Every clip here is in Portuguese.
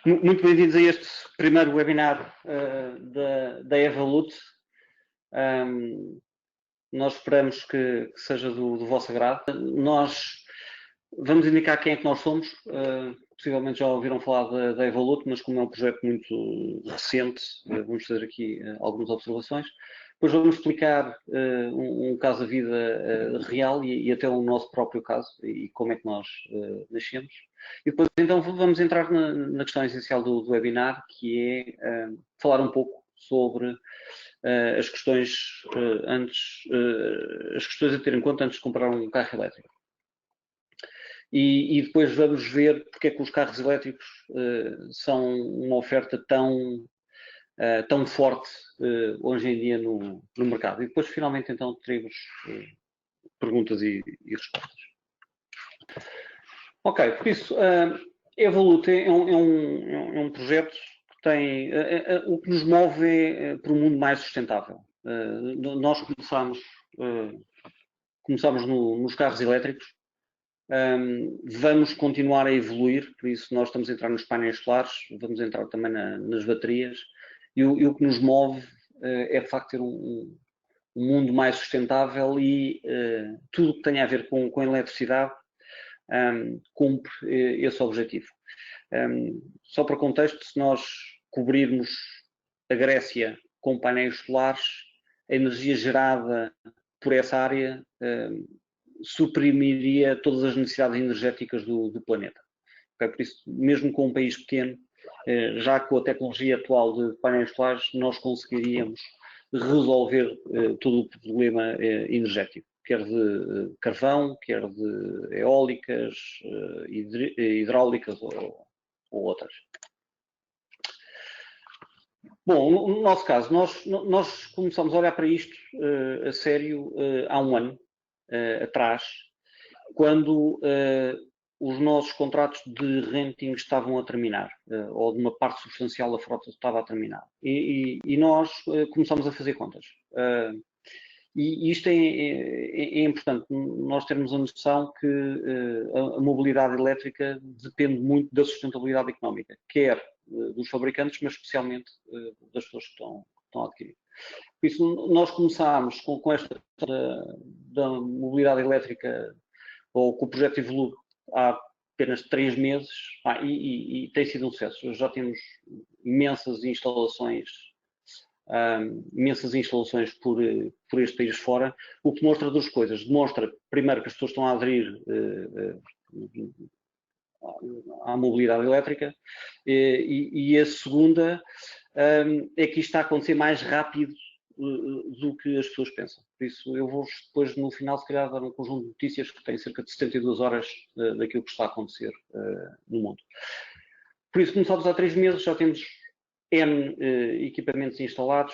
Muito bem-vindos a este primeiro webinar da Evolute. Nós esperamos que seja do vosso agrado. Nós vamos indicar quem é que nós somos. Possivelmente já ouviram falar da Evolute, mas como é um projeto muito recente, vamos fazer aqui algumas observações. Depois vamos explicar um caso da vida real e até o nosso próprio caso e como é que nós nascemos. E depois, então, vamos entrar na questão essencial do webinar, que é falar um pouco sobre as questões as questões a ter em conta antes de comprar um carro elétrico. E depois vamos ver porque é que os carros elétricos são uma oferta tão forte hoje em dia no mercado. E depois, finalmente, então, teremos perguntas e respostas. Ok, por isso, Evolute é um projeto que tem... o que nos move é para um mundo mais sustentável. Nós começamos nos carros elétricos, vamos continuar a evoluir, por isso nós estamos a entrar nos painéis solares, vamos entrar também nas baterias, e o que nos move é de facto ter um mundo mais sustentável e tudo que tenha a ver com a eletricidade cumpre esse objetivo. Só para contexto, se nós cobrirmos a Grécia com painéis solares, a energia gerada por essa área suprimiria todas as necessidades energéticas do planeta. Okay? Por isso, mesmo com um país pequeno, já com a tecnologia atual de painéis solares, nós conseguiríamos resolver todo o problema energético, quer de carvão, quer de eólicas, hidráulicas ou outras. Bom, no nosso caso, nós começamos a olhar para isto a sério há um ano atrás, quando os nossos contratos de renting estavam a terminar, ou de uma parte substancial da frota estava a terminar. E nós começamos a fazer contas. E isto é importante, nós termos a noção que a mobilidade elétrica depende muito da sustentabilidade económica, quer dos fabricantes, mas especialmente das pessoas que estão a adquirir. Por isso, nós começámos com esta da mobilidade elétrica, ou com o projeto Evolute, há apenas 3 meses, e tem sido um sucesso. Já temos imensas instalações por este país fora, o que mostra duas coisas. Demonstra, primeiro, que as pessoas estão a aderir à mobilidade elétrica, e a segunda é que isto está a acontecer mais rápido do que as pessoas pensam. Por isso, eu vou depois, no final, se calhar, dar um conjunto de notícias que tem cerca de 72 horas daquilo que está a acontecer no mundo. Por isso, começámos há 3 meses, já temos N equipamentos instalados,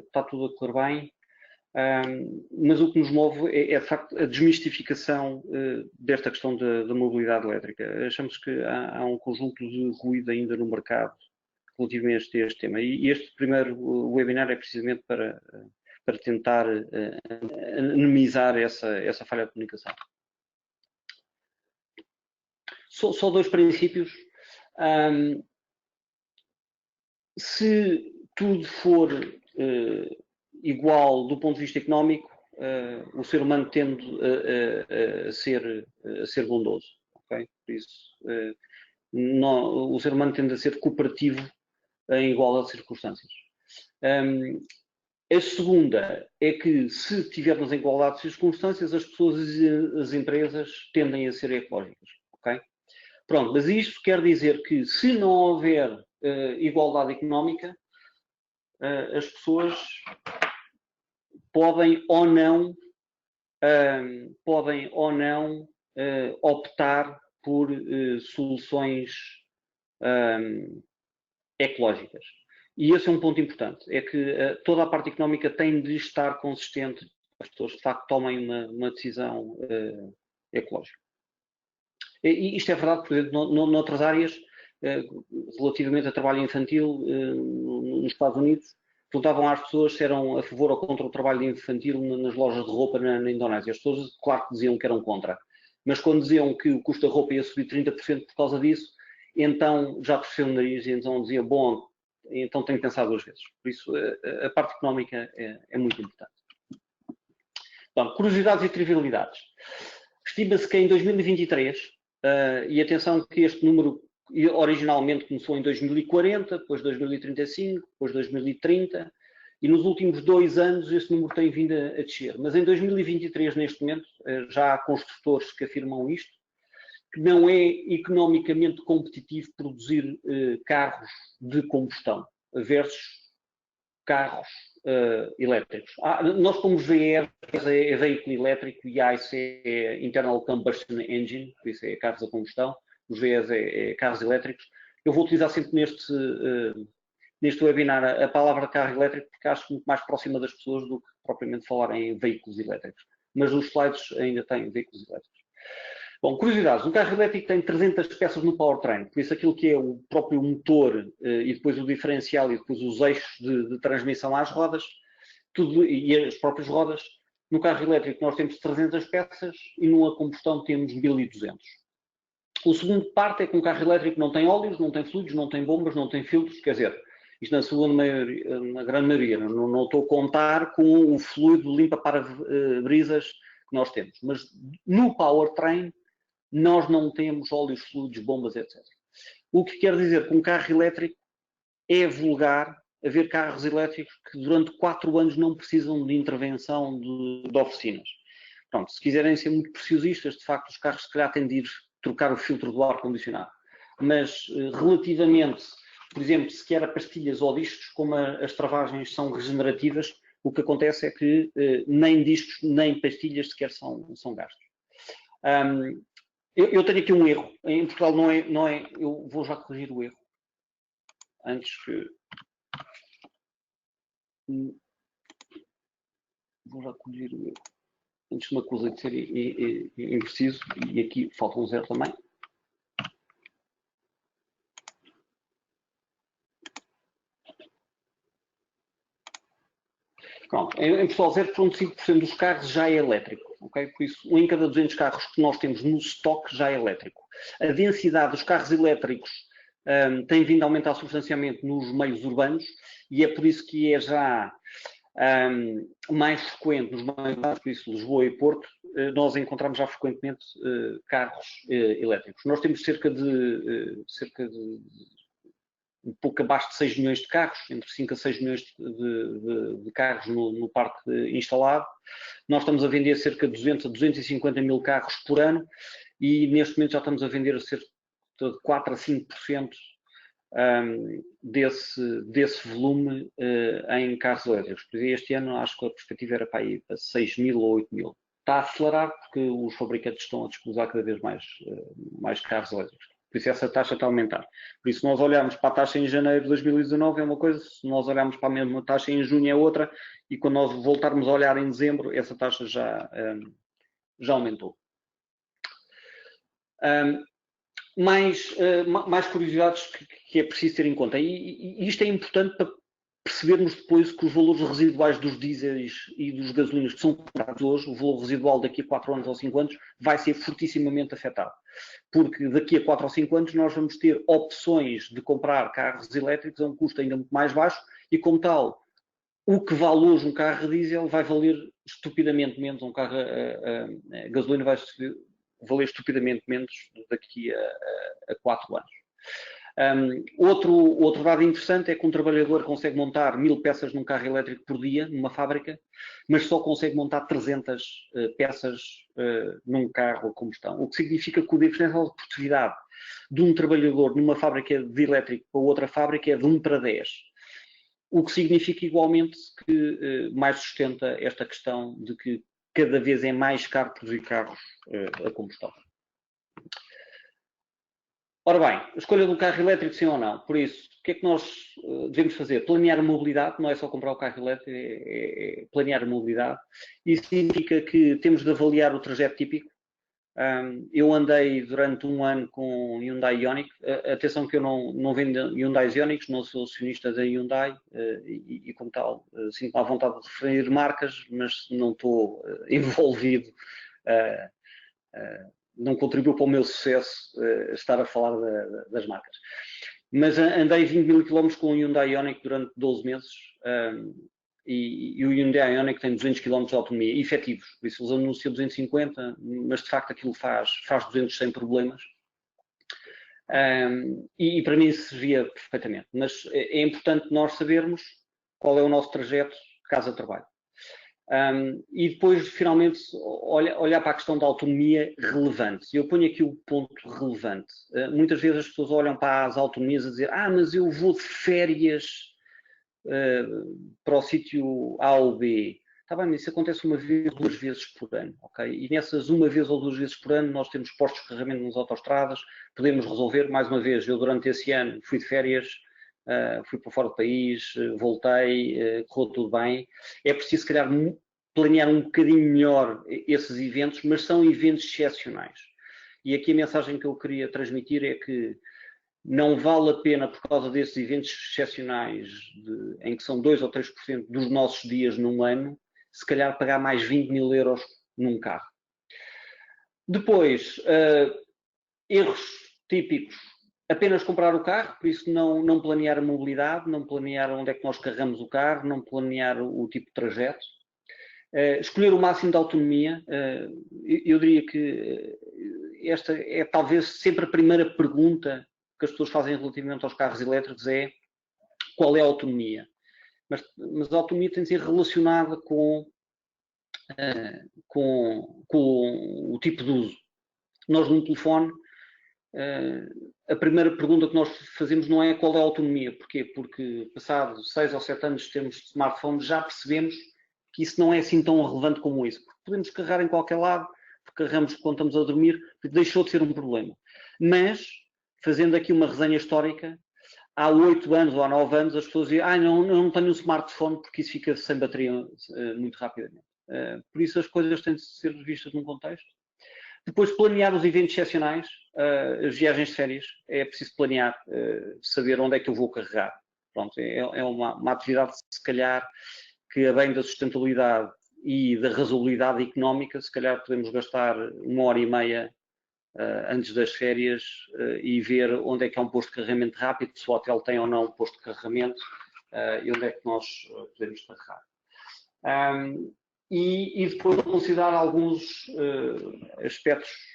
está tudo a correr bem, mas o que nos move é de facto, a desmistificação desta questão da mobilidade elétrica. Achamos que há um conjunto de ruído ainda no mercado relativamente a este tema. E este primeiro webinar é precisamente para tentar minimizar essa falha de comunicação. Só 2 princípios. Se tudo for igual do ponto de vista económico, o ser humano tende a ser bondoso. Okay? Por isso, o ser humano tende a ser cooperativo em igualdade de circunstâncias. A segunda é que, se tivermos em igualdade de circunstâncias, as pessoas e as empresas tendem a ser ecológicas. Okay? Pronto, mas isto quer dizer que, se não houver igualdade económica, as pessoas podem ou não optar por soluções ecológicas. E esse é um ponto importante, é que toda a parte económica tem de estar consistente, as pessoas de facto tomem uma decisão ecológica. E isto é verdade, por exemplo, noutras áreas, relativamente a trabalho infantil nos Estados Unidos, perguntavam às pessoas se eram a favor ou contra o trabalho infantil nas lojas de roupa na Indonésia. As pessoas, claro que diziam que eram contra, mas quando diziam que o custo da roupa ia subir 30% por causa disso, então já torceu o nariz e então dizia, bom, então tenho que pensar 2 vezes. Por isso, a parte económica é muito importante. Bom, curiosidades e trivialidades. Estima-se que em 2023, e atenção que este número originalmente começou em 2040, depois 2035, depois 2030, e nos últimos 2 anos esse número tem vindo a descer. Mas em 2023, neste momento, já há construtores que afirmam isto, que não é economicamente competitivo produzir carros de combustão versus carros elétricos. Nós pomos VE, é veículo elétrico, e ICE é Internal Combustion Engine, por isso é carros a combustão, os VEs é carros elétricos. Eu vou utilizar sempre neste webinar a palavra carro elétrico, porque acho muito mais próxima das pessoas do que propriamente falar em veículos elétricos. Mas os slides ainda têm veículos elétricos. Bom, curiosidades. Um carro elétrico tem 300 peças no powertrain, por isso aquilo que é o próprio motor e depois o diferencial e depois os eixos de transmissão às rodas, tudo, e as próprias rodas. No carro elétrico nós temos 300 peças e numa combustão temos 1200. O segundo parte é que um carro elétrico não tem óleos, não tem fluidos, não tem bombas, não tem filtros, quer dizer, isto na grande maioria, não estou a contar com o fluido limpa para brisas que nós temos, mas no powertrain nós não temos óleos, fluidos, bombas, etc. O que quer dizer que um carro elétrico é vulgar haver carros elétricos que durante 4 anos não precisam de intervenção de oficinas. Pronto, se quiserem ser muito preciosistas, de facto os carros se calhar têm de ir trocar o filtro do ar-condicionado. Mas relativamente, por exemplo, se quer a pastilhas ou discos, como as travagens são regenerativas, o que acontece é que nem discos nem pastilhas sequer são gastos. Eu tenho aqui um erro. Em Portugal não é. Eu vou já corrigir o erro. Antes que. Vou já corrigir o erro. Antes de uma coisa de ser impreciso. E aqui falta um 0 também. Pronto. Em Portugal, 0,5% dos carros já é elétrico. Okay? Por isso, 1 em cada 200 carros que nós temos no estoque já é elétrico. A densidade dos carros elétricos tem vindo a aumentar substancialmente nos meios urbanos e é por isso que é já mais frequente nos meios urbanos, por isso Lisboa e Porto, nós encontramos já frequentemente carros elétricos. Nós temos cerca de um pouco abaixo de 6 milhões de carros, entre 5 a 6 milhões de carros no parque instalado. Nós estamos a vender cerca de 200 a 250 mil carros por ano e neste momento já estamos a vender cerca de 4 a 5% desse volume em carros elétricos. Este ano acho que a perspectiva era para ir para 6 mil ou 8 mil. Está a acelerar porque os fabricantes estão a disponibilizar cada vez mais carros elétricos. Por isso essa taxa está a aumentar. Por isso, se nós olharmos para a taxa em janeiro de 2019 é uma coisa, se nós olharmos para a mesma taxa em junho é outra, e quando nós voltarmos a olhar em dezembro, essa taxa já aumentou. Mais curiosidades que é preciso ter em conta. E isto é importante para percebermos depois que os valores residuais dos dieséis e dos gasolinas que são comprados hoje, o valor residual daqui a 4 anos ou 5 anos, vai ser fortissimamente afetado. Porque daqui a 4 ou 5 anos nós vamos ter opções de comprar carros elétricos a um custo ainda muito mais baixo e, como tal, o que vale hoje um carro a diesel vai valer estupidamente menos, um carro a gasolina vai valer estupidamente menos daqui a 4 anos. Outro dado interessante é que um trabalhador consegue montar 1000 peças num carro elétrico por dia, numa fábrica, mas só consegue montar 300 peças num carro a combustão. O que significa que o diferencial de produtividade de um trabalhador numa fábrica de elétrico para outra fábrica é de 1 para 10. O que significa igualmente que mais sustenta esta questão de que cada vez é mais caro produzir carros a combustão. Ora bem, a escolha de um carro elétrico, sim ou não. Por isso, o que é que nós devemos fazer? Planear a mobilidade, não é só comprar o carro elétrico, é planear a mobilidade. Isso significa que temos de avaliar o trajeto típico. Eu andei durante 1 ano com Hyundai Ioniq. Atenção que eu não vendo Hyundai Ioniq, não sou acionista da Hyundai e como tal, sinto-me à vontade de referir marcas, mas não estou envolvido não contribuiu para o meu sucesso estar a falar das marcas. Mas andei 20 mil quilómetros com o Hyundai Ioniq durante 12 meses e o Hyundai Ioniq tem 200 km de autonomia, efetivos. Por isso eles anunciam 250, mas de facto aquilo faz 200 sem problemas. E para mim servia perfeitamente. Mas é importante nós sabermos qual é o nosso trajeto casa-trabalho. E depois, finalmente, olhar para a questão da autonomia relevante. Eu ponho aqui o ponto relevante. Muitas vezes as pessoas olham para as autonomias a dizer mas eu vou de férias para o sítio A ou B. Está bem, mas isso acontece uma vez ou duas vezes por ano, ok? E nessas uma vez ou duas vezes por ano nós temos postos de carregamento nas autoestradas, podemos resolver. Mais uma vez, eu durante esse ano fui de férias, fui para fora do país, voltei, correu tudo bem. É preciso, se calhar, planear um bocadinho melhor esses eventos, mas são eventos excepcionais. E aqui a mensagem que eu queria transmitir é que não vale a pena, por causa desses eventos excepcionais, em que são 2 ou 3% dos nossos dias num ano, se calhar pagar mais 20 mil euros num carro. Depois, erros típicos. Apenas comprar o carro, por isso não planear a mobilidade, não planear onde é que nós carregamos o carro, não planear o tipo de trajeto. Escolher o máximo de autonomia. Eu diria que esta é talvez sempre a primeira pergunta que as pessoas fazem relativamente aos carros elétricos, é qual é a autonomia. Mas a autonomia tem de ser relacionada com o tipo de uso. Nós no telefone, a primeira pergunta que nós fazemos não é qual é a autonomia. Porquê? Porque passado 6 ou 7 anos de termos de smartphone, já percebemos que isso não é assim tão relevante como isso. Porque podemos carregar em qualquer lado, carregamos quando estamos a dormir, deixou de ser um problema. Mas, fazendo aqui uma resenha histórica, há 8 anos ou há 9 anos as pessoas diziam não tenho um smartphone porque isso fica sem bateria muito rapidamente. Por isso as coisas têm de ser vistas num contexto. Depois, planear os eventos excepcionais, as viagens de férias. É preciso planear, saber onde é que eu vou carregar. Pronto, é uma atividade, se calhar, que a bem da sustentabilidade e da razoabilidade económica, se calhar podemos gastar 1h30 antes das férias e ver onde é que há um posto de carregamento rápido, se o hotel tem ou não um posto de carregamento e onde é que nós podemos carregar. E depois considerar alguns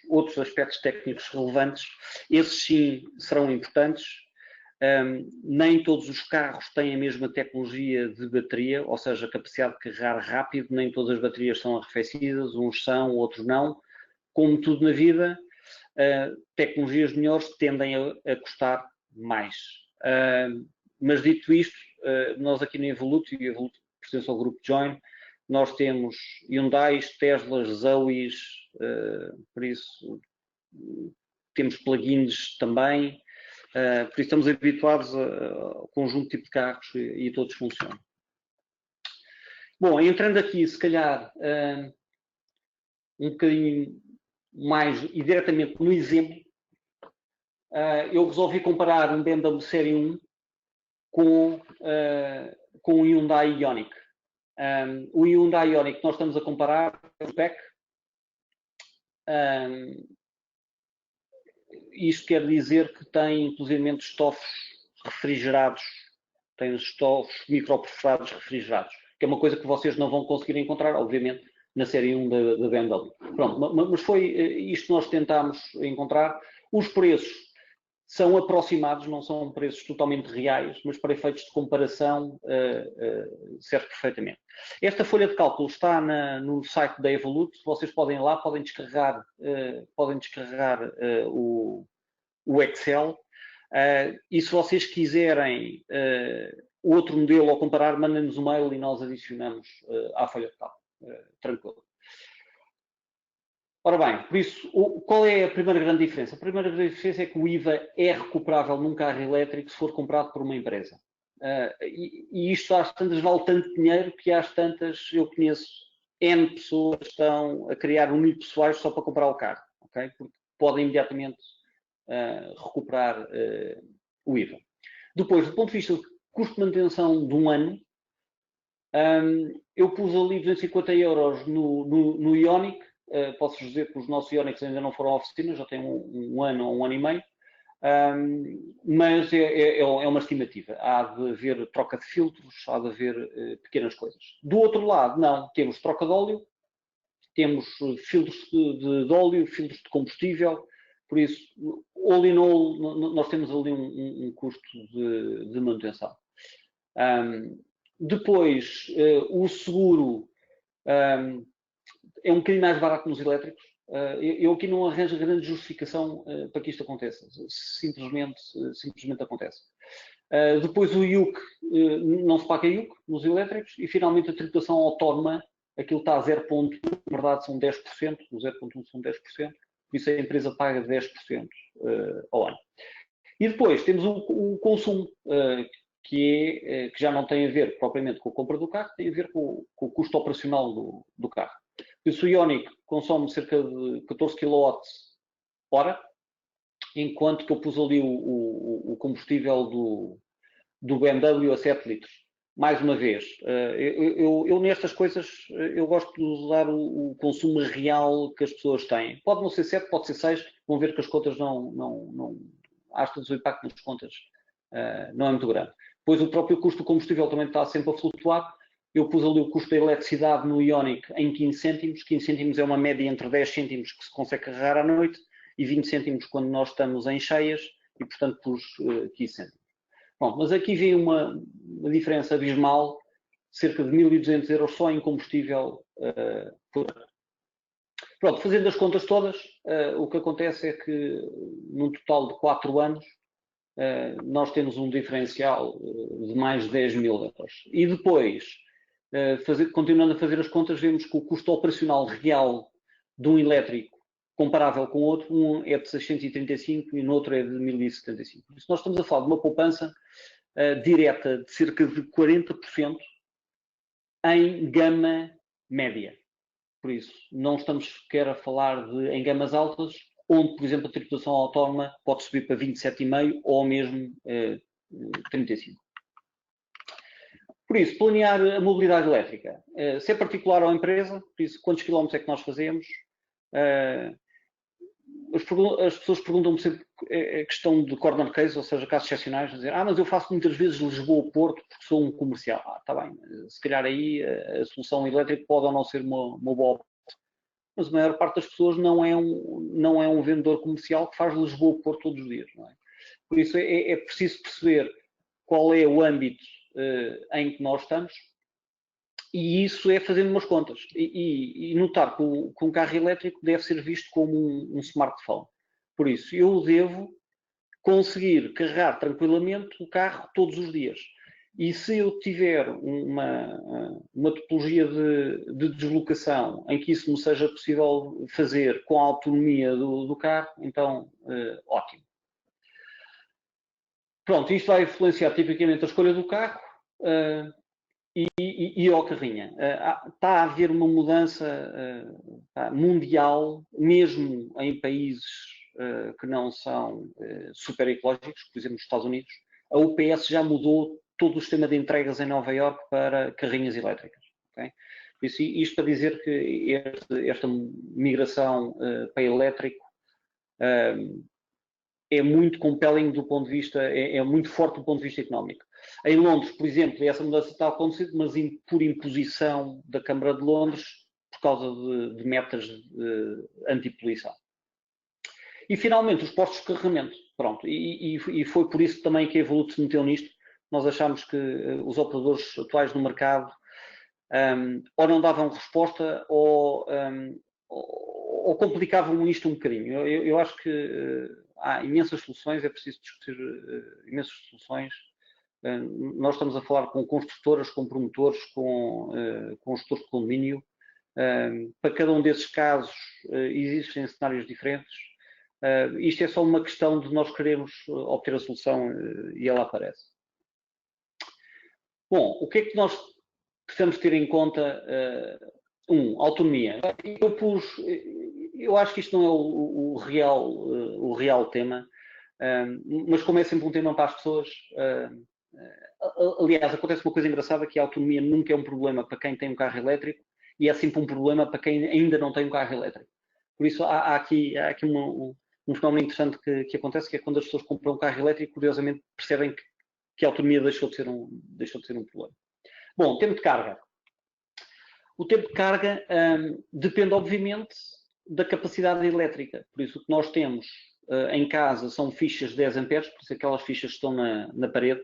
outros aspectos técnicos relevantes. Esses sim serão importantes. Nem todos os carros têm a mesma tecnologia de bateria, ou seja, a capacidade de carregar rápido, nem todas as baterias são arrefecidas, uns são, outros não. Como tudo na vida, tecnologias melhores tendem a custar mais. Mas dito isto, nós aqui na Evolute, e Evolute pertence ao grupo Join, nós temos Hyundais, Teslas, Zoes, por isso temos plugins também. Por isso estamos habituados ao conjunto de tipo de carros e todos funcionam. Bom, entrando aqui, se calhar, um bocadinho mais e diretamente no exemplo, eu resolvi comparar um BMW Série 1 com o Hyundai Ioniq. O Hyundai Ioniq que nós estamos a comparar é o spec. Isto quer dizer que tem, inclusive, estofos refrigerados, tem estofos microperforados refrigerados, que é uma coisa que vocês não vão conseguir encontrar, obviamente, na série 1 da BMW. Pronto, mas foi isto que nós tentámos encontrar. Os preços são aproximados, não são preços totalmente reais, mas para efeitos de comparação serve perfeitamente. Esta folha de cálculo está no site da Evolute, vocês podem ir lá, podem descarregar o Excel, e se vocês quiserem outro modelo ou comparar, mandem-nos um mail e nós adicionamos à folha de cálculo. Tranquilo. Ora bem, por isso, qual é a primeira grande diferença? A primeira grande diferença é que o IVA é recuperável num carro elétrico se for comprado por uma empresa. E isto às tantas vale tanto dinheiro que às tantas eu conheço N pessoas que estão a criar unipessoais só para comprar o carro, ok? Porque podem imediatamente recuperar o IVA. Depois, do ponto de vista de custo de manutenção de um ano, eu pus ali 250 euros no Ioniq, posso dizer que os nossos Ioniqs ainda não foram à oficina, já têm um ano ou um ano e meio, mas é uma estimativa. Há de haver troca de filtros, há de haver pequenas coisas. Do outro lado, não, temos troca de óleo, temos filtros de óleo, filtros de combustível, por isso, all in all, nós temos ali um custo de manutenção. Depois, o seguro é um bocadinho mais barato nos elétricos. Eu aqui não arranjo grande justificação para que isto aconteça. Simplesmente acontece. Depois o IUC, não se paga IUC nos elétricos. E finalmente a tributação autónoma, aquilo está a 0,1, na verdade são 10%, o 0,1 são 10%, por isso a empresa paga 10% ao ano. E depois temos o consumo, que já não tem a ver propriamente com a compra do carro, tem a ver com o custo operacional do carro. Por isso o Ioniq consome cerca de 14 kWh, enquanto que eu pus ali o combustível do BMW a 7 litros. Mais uma vez, eu nestas coisas, eu gosto de usar o consumo real que as pessoas têm. Pode não ser 7, pode ser 6, vão ver que as contas às vezes o impacto nas contas não é muito grande. Depois o próprio custo do combustível também está sempre a flutuar. Eu pus ali o custo da eletricidade no Ioniq em 15 cêntimos. 15 cêntimos é uma média entre 10 cêntimos que se consegue carregar à noite e 20 cêntimos quando nós estamos em cheias e, portanto, pus 15 cêntimos. Bom, mas aqui vem uma diferença abismal, cerca de 1.200 euros só em combustível por ano. Pronto, fazendo as contas todas, o que acontece é que num total de 4 anos, nós temos um diferencial de mais de 10 mil euros. E depois, continuando a fazer as contas, vemos que o custo operacional real de um elétrico comparável com outro, um é de 635 e no outro é de 1.075. Por isso, nós estamos a falar de uma poupança direta de cerca de 40% em gama média. Por isso, não estamos sequer a falar em gamas altas, onde, por exemplo, a tributação autónoma pode subir para 27,5% ou mesmo 35%. Por isso, planear a mobilidade elétrica. Se é particular ou empresa, por isso, quantos quilómetros é que nós fazemos? As pessoas perguntam-me sempre a questão de corner case, ou seja, casos excepcionais, dizer, mas eu faço muitas vezes Lisboa-Porto porque sou um comercial. Está bem, se calhar aí a solução elétrica pode ou não ser uma boa opção. Mas a maior parte das pessoas não é um vendedor comercial que faz Lisboa-Porto todos os dias. Não é? Por isso é preciso perceber qual é o âmbito em que nós estamos e isso é fazendo umas contas. E notar que um carro elétrico deve ser visto como um smartphone. Por isso, eu devo conseguir carregar tranquilamente o carro todos os dias. E se eu tiver uma topologia de deslocação em que isso me seja possível fazer com a autonomia do carro, então ótimo. Pronto, isto vai influenciar tipicamente a escolha do carro e a carrinha. Está a haver uma mudança mundial, mesmo em países que não são super ecológicos, por exemplo, nos Estados Unidos. A UPS já mudou todo o sistema de entregas em Nova Iorque para carrinhas elétricas. Okay? Isto para dizer que esta migração para elétrico é muito compelling do ponto de vista, é muito forte do ponto de vista económico. Em Londres, por exemplo, essa mudança está acontecendo, mas por imposição da Câmara de Londres, por causa de metas de antipoluição. E, finalmente, os postos de carregamento. Pronto, e foi por isso também que a Evolut se meteu nisto. Nós achamos que os operadores atuais no mercado ou não davam resposta ou complicavam isto um bocadinho. Eu acho que há imensas soluções, é preciso discutir imensas soluções. Nós estamos a falar com construtoras, com promotores, com gestores de condomínio. Para cada um desses casos existem cenários diferentes. Isto é só uma questão de nós queremos obter a solução e ela aparece. Bom, o que é que nós precisamos ter em conta? Autonomia. Eu acho que isto não é o real tema, mas como é sempre um tema para as pessoas, aliás, acontece uma coisa engraçada que a autonomia nunca é um problema para quem tem um carro elétrico e é sempre um problema para quem ainda não tem um carro elétrico. Por isso, há aqui um fenómeno interessante que acontece, que é quando as pessoas compram um carro elétrico, curiosamente percebem que a autonomia deixou de ser um problema. Bom, tempo de carga. O tempo de carga depende, obviamente, da capacidade elétrica. Por isso, o que nós temos em casa são fichas de 10 amperes, por isso aquelas fichas que estão na parede,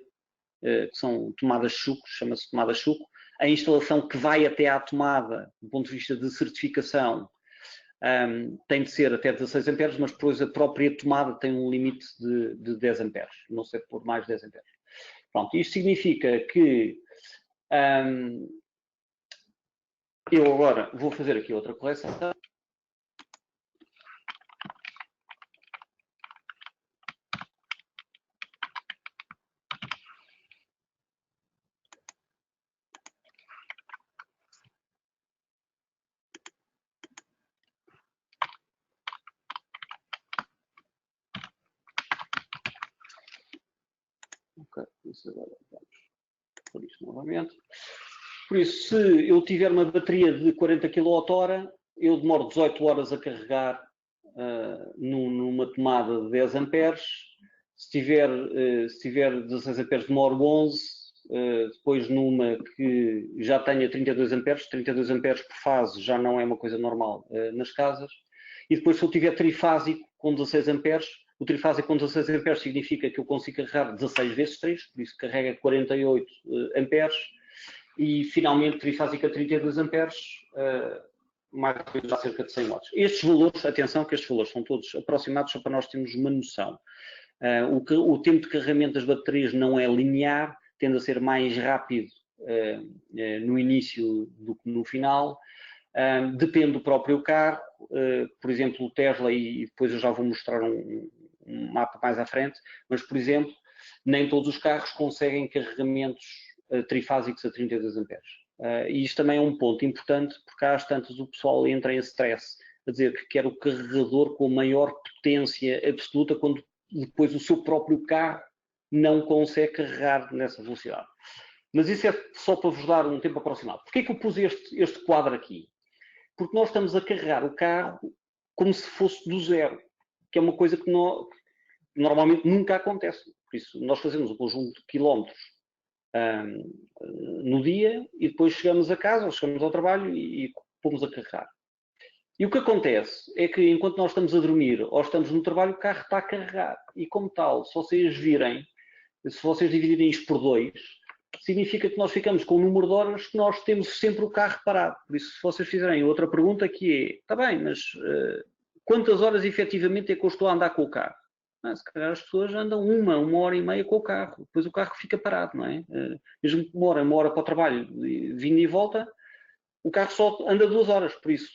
que são tomadas chuco, chama-se tomada chuco. A instalação que vai até à tomada, do ponto de vista de certificação, tem de ser até 16 amperes, mas depois a própria tomada tem um limite de 10 amperes, não sei por mais 10 amperes. Pronto, isto significa que eu agora vou fazer aqui outra correção. Ok, isso agora vamos por isto novamente. Por isso, se eu tiver uma bateria de 40 kWh, eu demoro 18 horas a carregar numa tomada de 10 amperes. Se tiver 16 amperes, demoro 11. Depois numa que já tenha 32 amperes por fase já não é uma coisa normal nas casas. E depois, se eu tiver trifásico com 16 amperes, o trifásico com 16 amperes significa que eu consigo carregar 16 vezes 3, por isso carrega 48 amperes. E finalmente trifásica 32 amperes, mais ou menos a cerca de 100 watts. Estes valores, atenção que estes valores são todos aproximados, só para nós termos uma noção. O tempo de carregamento das baterias não é linear, tende a ser mais rápido no início do que no final. Depende do próprio carro. Por exemplo, o Tesla, e depois eu já vou mostrar um mapa mais à frente, mas, por exemplo, nem todos os carros conseguem carregamentos trifásicos a 32 amperes. E isto também é um ponto importante, porque às tantas o pessoal entra em stress, a dizer que quer o carregador com maior potência absoluta, quando depois o seu próprio carro não consegue carregar nessa velocidade. Mas isso é só para vos dar um tempo aproximado. Porquê que eu pus este quadro aqui? Porque nós estamos a carregar o carro como se fosse do zero, que é uma coisa que normalmente nunca acontece. Por isso, nós fazemos um conjunto de quilómetros no dia e depois chegamos a casa ou chegamos ao trabalho e pomos a carregar. E o que acontece é que enquanto nós estamos a dormir ou estamos no trabalho, o carro está a carregar. E como tal, se vocês dividirem isto por 2, significa que nós ficamos com o número de horas que nós temos sempre o carro parado. Por isso, se vocês fizerem outra pergunta que é, está bem, mas quantas horas efetivamente é que eu estou a andar com o carro? Se calhar as pessoas andam uma hora e meia com o carro, depois o carro fica parado, não é? Mesmo que demora uma hora para o trabalho, vindo e volta, o carro só anda 2 horas, por isso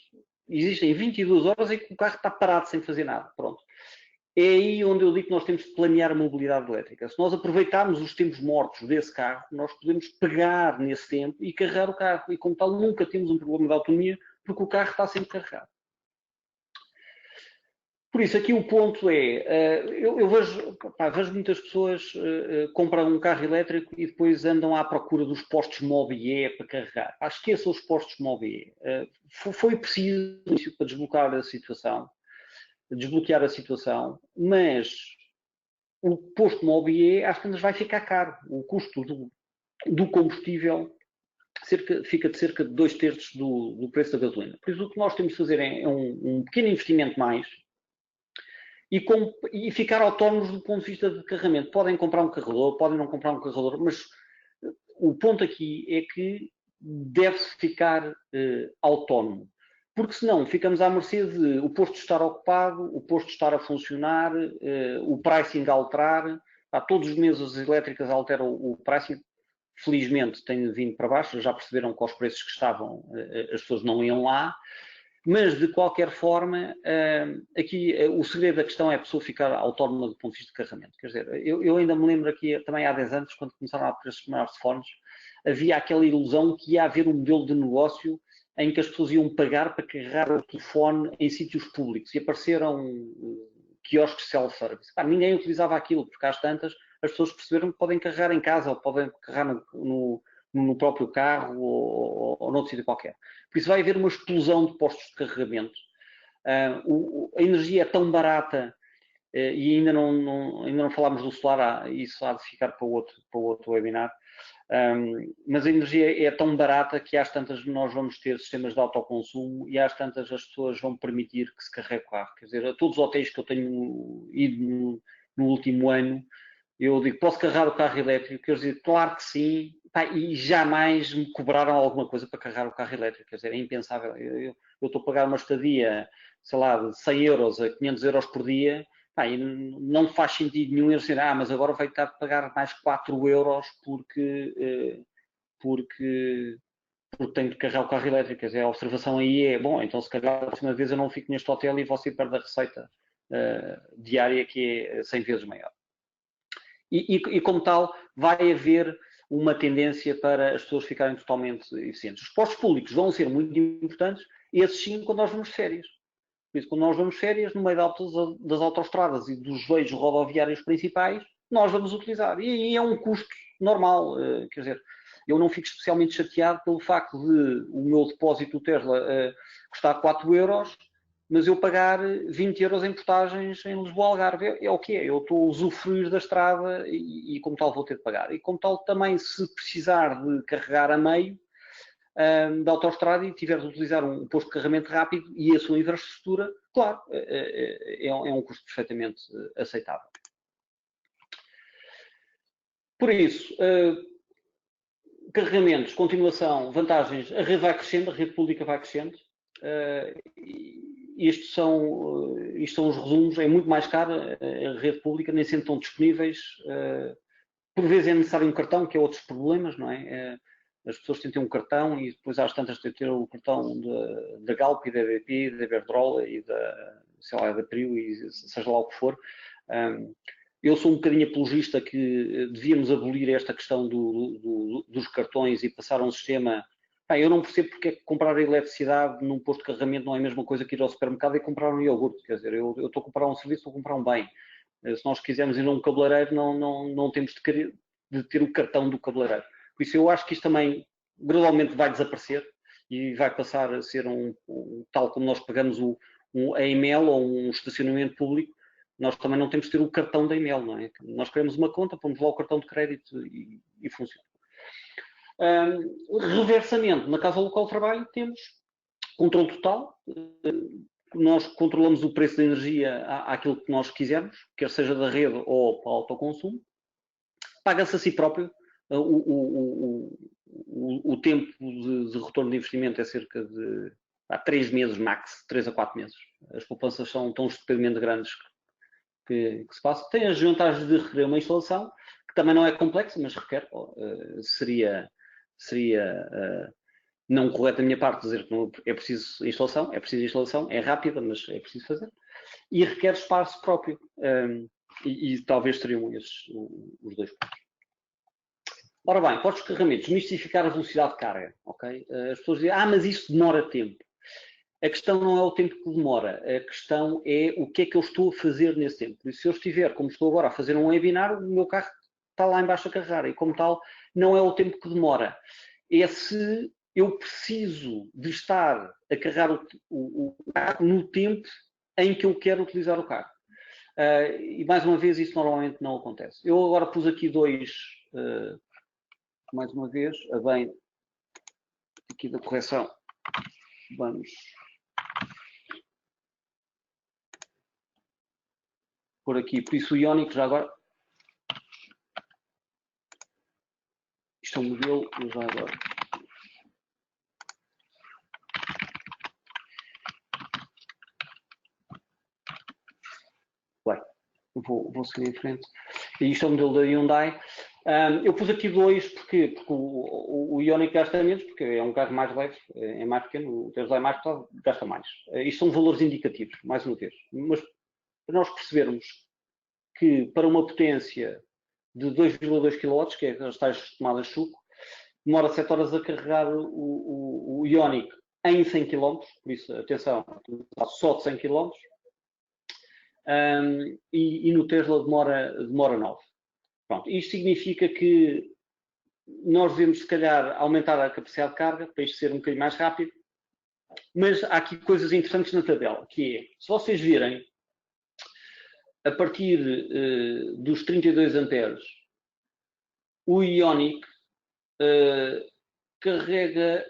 existem 22 horas em que o carro está parado sem fazer nada, pronto. É aí onde eu digo que nós temos de planear a mobilidade elétrica. Se nós aproveitarmos os tempos mortos desse carro, nós podemos pegar nesse tempo e carregar o carro, e como tal nunca temos um problema de autonomia, porque o carro está sempre carregado. Por isso, aqui o ponto é, eu vejo muitas pessoas compram um carro elétrico e depois andam à procura dos postos Mobié para carregar. Esqueçam os postos Mobié. Foi preciso para desbloquear a situação, mas o posto Mobié às tantas vai ficar caro. O custo do combustível fica de cerca de 2/3 do preço da gasolina. Por isso, o que nós temos de fazer é um pequeno investimento mais, e ficar autónomos do ponto de vista de carregamento. Podem comprar um carregador, podem não comprar um carregador, mas o ponto aqui é que deve-se ficar autónomo. Porque senão ficamos à mercê de o posto estar ocupado, o posto estar a funcionar, o pricing a alterar. Todos os meses as elétricas alteram o pricing. Felizmente tem vindo para baixo, já perceberam que aos preços que estavam as pessoas não iam lá. Mas, de qualquer forma, aqui o segredo da questão é a pessoa ficar autónoma do ponto de vista de carregamento. Quer dizer, eu ainda me lembro aqui, também há 10 anos, quando começaram a aparecer os smartphones, havia aquela ilusão que ia haver um modelo de negócio em que as pessoas iam pagar para carregar o telefone em sítios públicos. E apareceram quiosques self-service. Ninguém utilizava aquilo, porque às tantas as pessoas perceberam que podem carregar em casa ou podem carregar no no próprio carro ou noutro sítio qualquer. Por isso vai haver uma explosão de postos de carregamento. A energia é tão barata e ainda não falámos do solar, isso há de ficar para outro webinar. Mas a energia é tão barata que às tantas nós vamos ter sistemas de autoconsumo e às tantas as pessoas vão permitir que se carregue o carro. Quer dizer, a todos os hotéis que eu tenho ido no último ano, eu digo, posso carregar o carro elétrico? Quer dizer, claro que sim, pá, e jamais me cobraram alguma coisa para carregar o carro elétrico. Quer dizer, é impensável. Eu estou a pagar uma estadia, sei lá, de 100 euros a 500 euros por dia, pá, e não faz sentido nenhum eu dizer, mas agora vai estar a pagar mais 4 euros porque tenho de carregar o carro elétrico. Quer dizer, a observação aí é, bom, então se calhar a próxima vez eu não fico neste hotel e você perde a receita diária que é 100 vezes maior. E como tal, vai haver uma tendência para as pessoas ficarem totalmente eficientes. Os postos públicos vão ser muito importantes, esses sim, quando nós vamos de férias. Por isso, quando nós vamos de férias, no meio das autoestradas e dos veios rodoviários principais, nós vamos utilizar. E aí é um custo normal. Quer dizer, eu não fico especialmente chateado pelo facto de o meu depósito do Tesla custar 4 euros, mas eu pagar 20 euros em portagens em Lisboa-Algarve. É o que é. Eu estou a usufruir da estrada e como tal vou ter de pagar. E como tal também, se precisar de carregar a meio da autoestrada e tiver de utilizar um posto de carregamento rápido e a sua infraestrutura, claro, é um custo perfeitamente aceitável. Por isso, carregamentos, continuação, vantagens, a rede vai crescendo, a rede pública vai crescendo. Isto são os resumos, é muito mais cara a rede pública, nem sempre estão disponíveis. Por vezes é necessário um cartão, que é outros problemas, não é? As pessoas têm de ter um cartão e depois às tantas têm de ter o cartão da Galp e da BP, da Iberdrola e da Prio e seja lá o que for. Eu sou um bocadinho apologista que devíamos abolir esta questão dos cartões e passar a um sistema. Eu não percebo porque é que comprar eletricidade num posto de carregamento não é a mesma coisa que ir ao supermercado e comprar um iogurte. Quer dizer, eu estou a comprar um serviço, estou a comprar um bem. Se nós quisermos ir a um cabeleireiro, não temos de ter o cartão do cabeleireiro. Por isso, eu acho que isto também gradualmente vai desaparecer e vai passar a ser tal como nós pagamos a EML ou um estacionamento público, nós também não temos de ter o cartão da EML, não é? Nós queremos uma conta, pomos lá o cartão de crédito e funciona. Reversamente, na casa local de trabalho, temos controle total. Nós controlamos o preço da energia àquilo que nós quisermos, quer seja da rede ou para autoconsumo. Paga-se a si próprio. O tempo de retorno de investimento é cerca de 3 meses max, 3 a 4 meses. As poupanças são tão estupidamente grandes que se passa. Tem as vantagens de requerer uma instalação, que também não é complexa, mas requer. Seria não correto da minha parte dizer que não é preciso instalação, é rápida, mas é preciso fazer. E requer espaço próprio. E talvez seriam esses os dois pontos. Ora bem, postos de carregamentos, mistificar a velocidade de carga. Okay? As pessoas dizem, mas isso demora tempo. A questão não é o tempo que demora, a questão é o que é que eu estou a fazer nesse tempo. Por isso, se eu estiver, como estou agora, a fazer um webinar, o meu carro está lá embaixo a carregar e, como tal, não é o tempo que demora. É se eu preciso de estar a carregar o carro no tempo em que eu quero utilizar o carro. E, mais uma vez, isso normalmente não acontece. Eu agora pus aqui dois, mais uma vez, a bem aqui da correção. Vamos por aqui. Por isso, o iónico, já agora. Isto é um modelo, já agora. Bem, vou seguir em frente. E isto é o modelo da Hyundai. Eu pus aqui dois, porque o Ioniq gasta menos, porque é um carro mais leve, é mais pequeno, o Tesla é mais pesado, gasta mais. Isto são valores indicativos, mais uma vez. Mas para nós percebermos que para uma potência de 2,2 kW, que é as tais tomadas Chuco, demora 7 horas a carregar o Ioniq em 100 km, por isso, atenção, só de 100 km. E no Tesla demora 9. Pronto, isto significa que nós devemos, se calhar, aumentar a capacidade de carga para isto ser um bocadinho mais rápido. Mas há aqui coisas interessantes na tabela, que é, se vocês virem, a partir dos 32 amperes, o Ioniq carrega,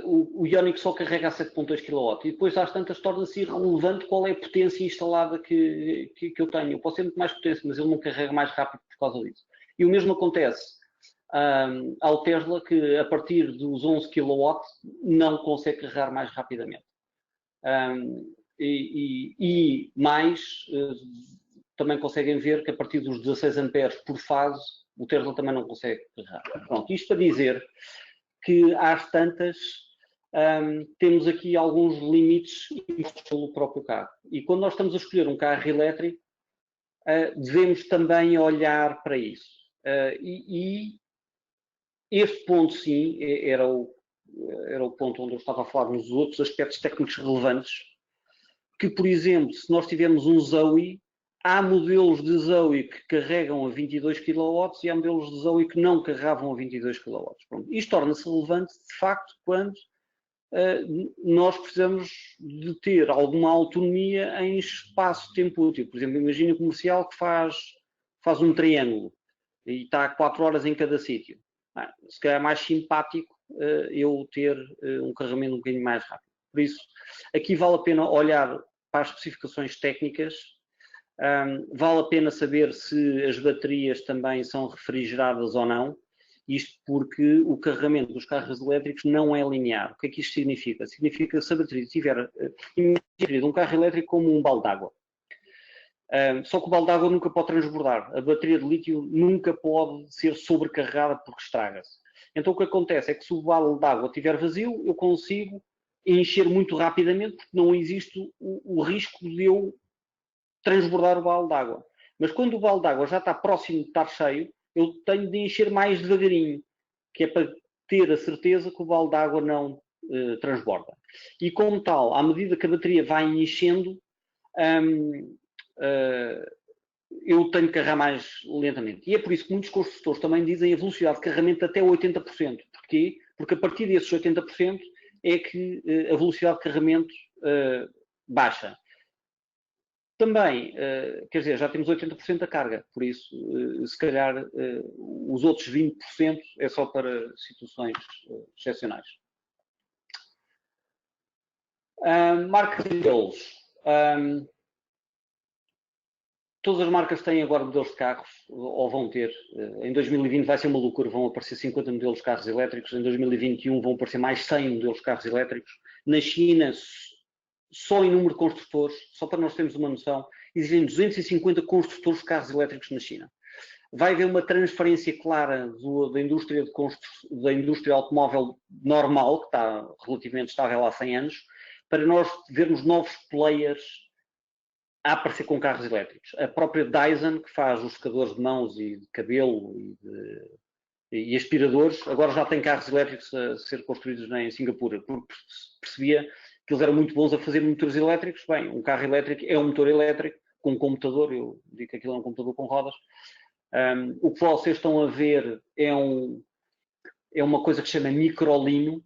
o Ioniq só carrega a 7.2 kW e depois às tantas torna-se irrelevante qual é a potência instalada que eu tenho. Eu posso ter muito mais potência, mas ele não carrega mais rápido por causa disso. E o mesmo acontece ao Tesla, que a partir dos 11 kW não consegue carregar mais rapidamente. E mais, também conseguem ver que a partir dos 16 amperes por fase, o Tesla também não consegue carregar. Pronto, isto para dizer que às tantas temos aqui alguns limites pelo próprio carro. E quando nós estamos a escolher um carro elétrico, devemos também olhar para isso. E este ponto, sim, era o ponto onde eu estava a falar nos outros aspectos técnicos relevantes, que, por exemplo, se nós tivermos um Zoe, há modelos de Zoe que carregam a 22 kW e há modelos de Zoe que não carregavam a 22 kW. Pronto. Isto torna-se relevante, de facto, quando nós precisamos de ter alguma autonomia em espaço-tempo útil. Por exemplo, imagine um comercial que faz um triângulo e está 4 horas em cada sítio. Se calhar é mais simpático eu ter um carregamento um bocadinho mais rápido. Por isso, aqui vale a pena olhar para as especificações técnicas, vale a pena saber se as baterias também são refrigeradas ou não, isto porque o carregamento dos carros elétricos não é linear. O que é que isto significa? Significa que se a bateria tiver, imagina um carro elétrico como um balde de água. Só que o balde de água nunca pode transbordar. A bateria de lítio nunca pode ser sobrecarregada porque estraga-se. Então o que acontece é que se o balde de água estiver vazio, eu consigo encher muito rapidamente porque não existe o risco de eu transbordar o balde de água. Mas quando o balde de água já está próximo de estar cheio, eu tenho de encher mais devagarinho, que é para ter a certeza que o balde de água não transborda. E como tal, à medida que a bateria vai enchendo, eu tenho que carregar mais lentamente. E é por isso que muitos construtores também dizem a velocidade de carregamento até 80%. Porquê? Porque a partir desses 80% é que a velocidade de carregamento baixa. Também, quer dizer, já temos 80% da carga, por isso, se calhar, os outros 20% é só para situações excepcionais. Marcas de modelos. Todas as marcas têm agora modelos de carros, ou vão ter. Em 2020 vai ser uma loucura, vão aparecer 50 modelos de carros elétricos, em 2021 vão aparecer mais 100 modelos de carros elétricos. Na China, só em número de construtores, só para nós termos uma noção, existem 250 construtores de carros elétricos na China. Vai haver uma transferência clara da indústria automóvel normal, que está relativamente estável há 100 anos, para nós vermos novos players a aparecer com carros elétricos. A própria Dyson, que faz os secadores de mãos e de cabelo e aspiradores, agora já tem carros elétricos a ser construídos em Singapura, porque percebia que eles eram muito bons a fazer motores elétricos. Bem, um carro elétrico é um motor elétrico com um computador, eu digo que aquilo é um computador com rodas. O que vocês estão a ver é uma coisa que se chama microlino,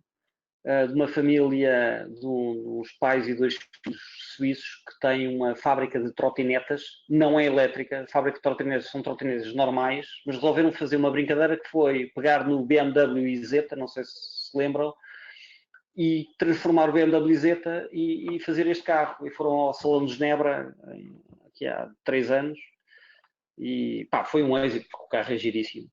de uma família de uns pais e 2 filhos suíços que têm uma fábrica de trotinetas, não é elétrica, a fábrica de trotinetas são trotinetas normais, mas resolveram fazer uma brincadeira que foi pegar no BMW iZeta, não sei se lembram, e transformar o BMW iZeta e fazer este carro. E foram ao Salão de Genebra, aqui há 3 anos, e pá, foi um êxito, porque o carro é giríssimo.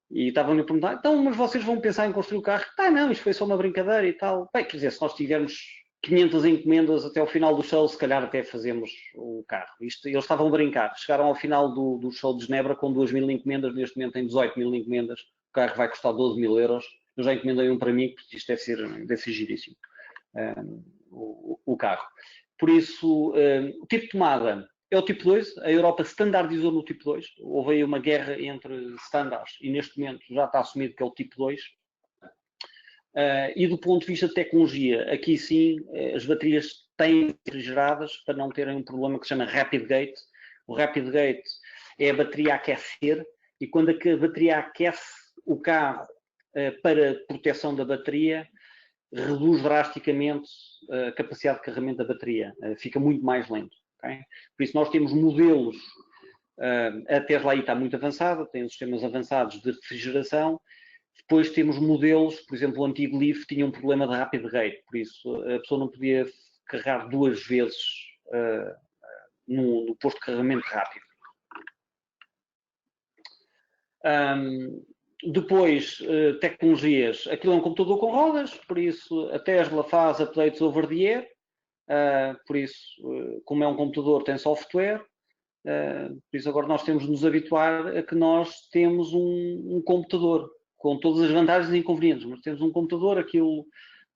E estavam-me a perguntar, então, mas vocês vão pensar em construir o carro? Não, isto foi só uma brincadeira e tal. Bem, quer dizer, se nós tivermos 500 encomendas até ao final do show, se calhar até fazemos o carro. Eles estavam a brincar. Chegaram ao final do show de Genebra com 2.000 encomendas, neste momento tem 18.000 encomendas. O carro vai custar 12.000 euros. Eu já encomendei um para mim, porque isto deve ser giríssimo, o carro. Por isso, o tipo de tomada é o tipo 2, a Europa standardizou no tipo 2, houve aí uma guerra entre standards e neste momento já está assumido que é o tipo 2. E do ponto de vista de tecnologia, aqui sim as baterias têm que ser geradas para não terem um problema que se chama Rapid Gate. O Rapid Gate é a bateria a aquecer e quando a bateria aquece, o carro para proteção da bateria, reduz drasticamente a capacidade de carregamento da bateria. Fica muito mais lento. Okay? Por isso, nós temos modelos. A Tesla aí está muito avançada, tem sistemas avançados de refrigeração. Depois temos modelos, por exemplo, o antigo Leaf tinha um problema de rapid rate, por isso a pessoa não podia carregar 2 vezes no posto de carregamento rápido. Depois, tecnologias. Aquilo é um computador com rodas, por isso a Tesla faz updates over the air. Por isso, como é um computador, tem software. Por isso, agora nós temos de nos habituar a que nós temos um computador com todas as vantagens e inconvenientes. Mas temos um computador, aquilo,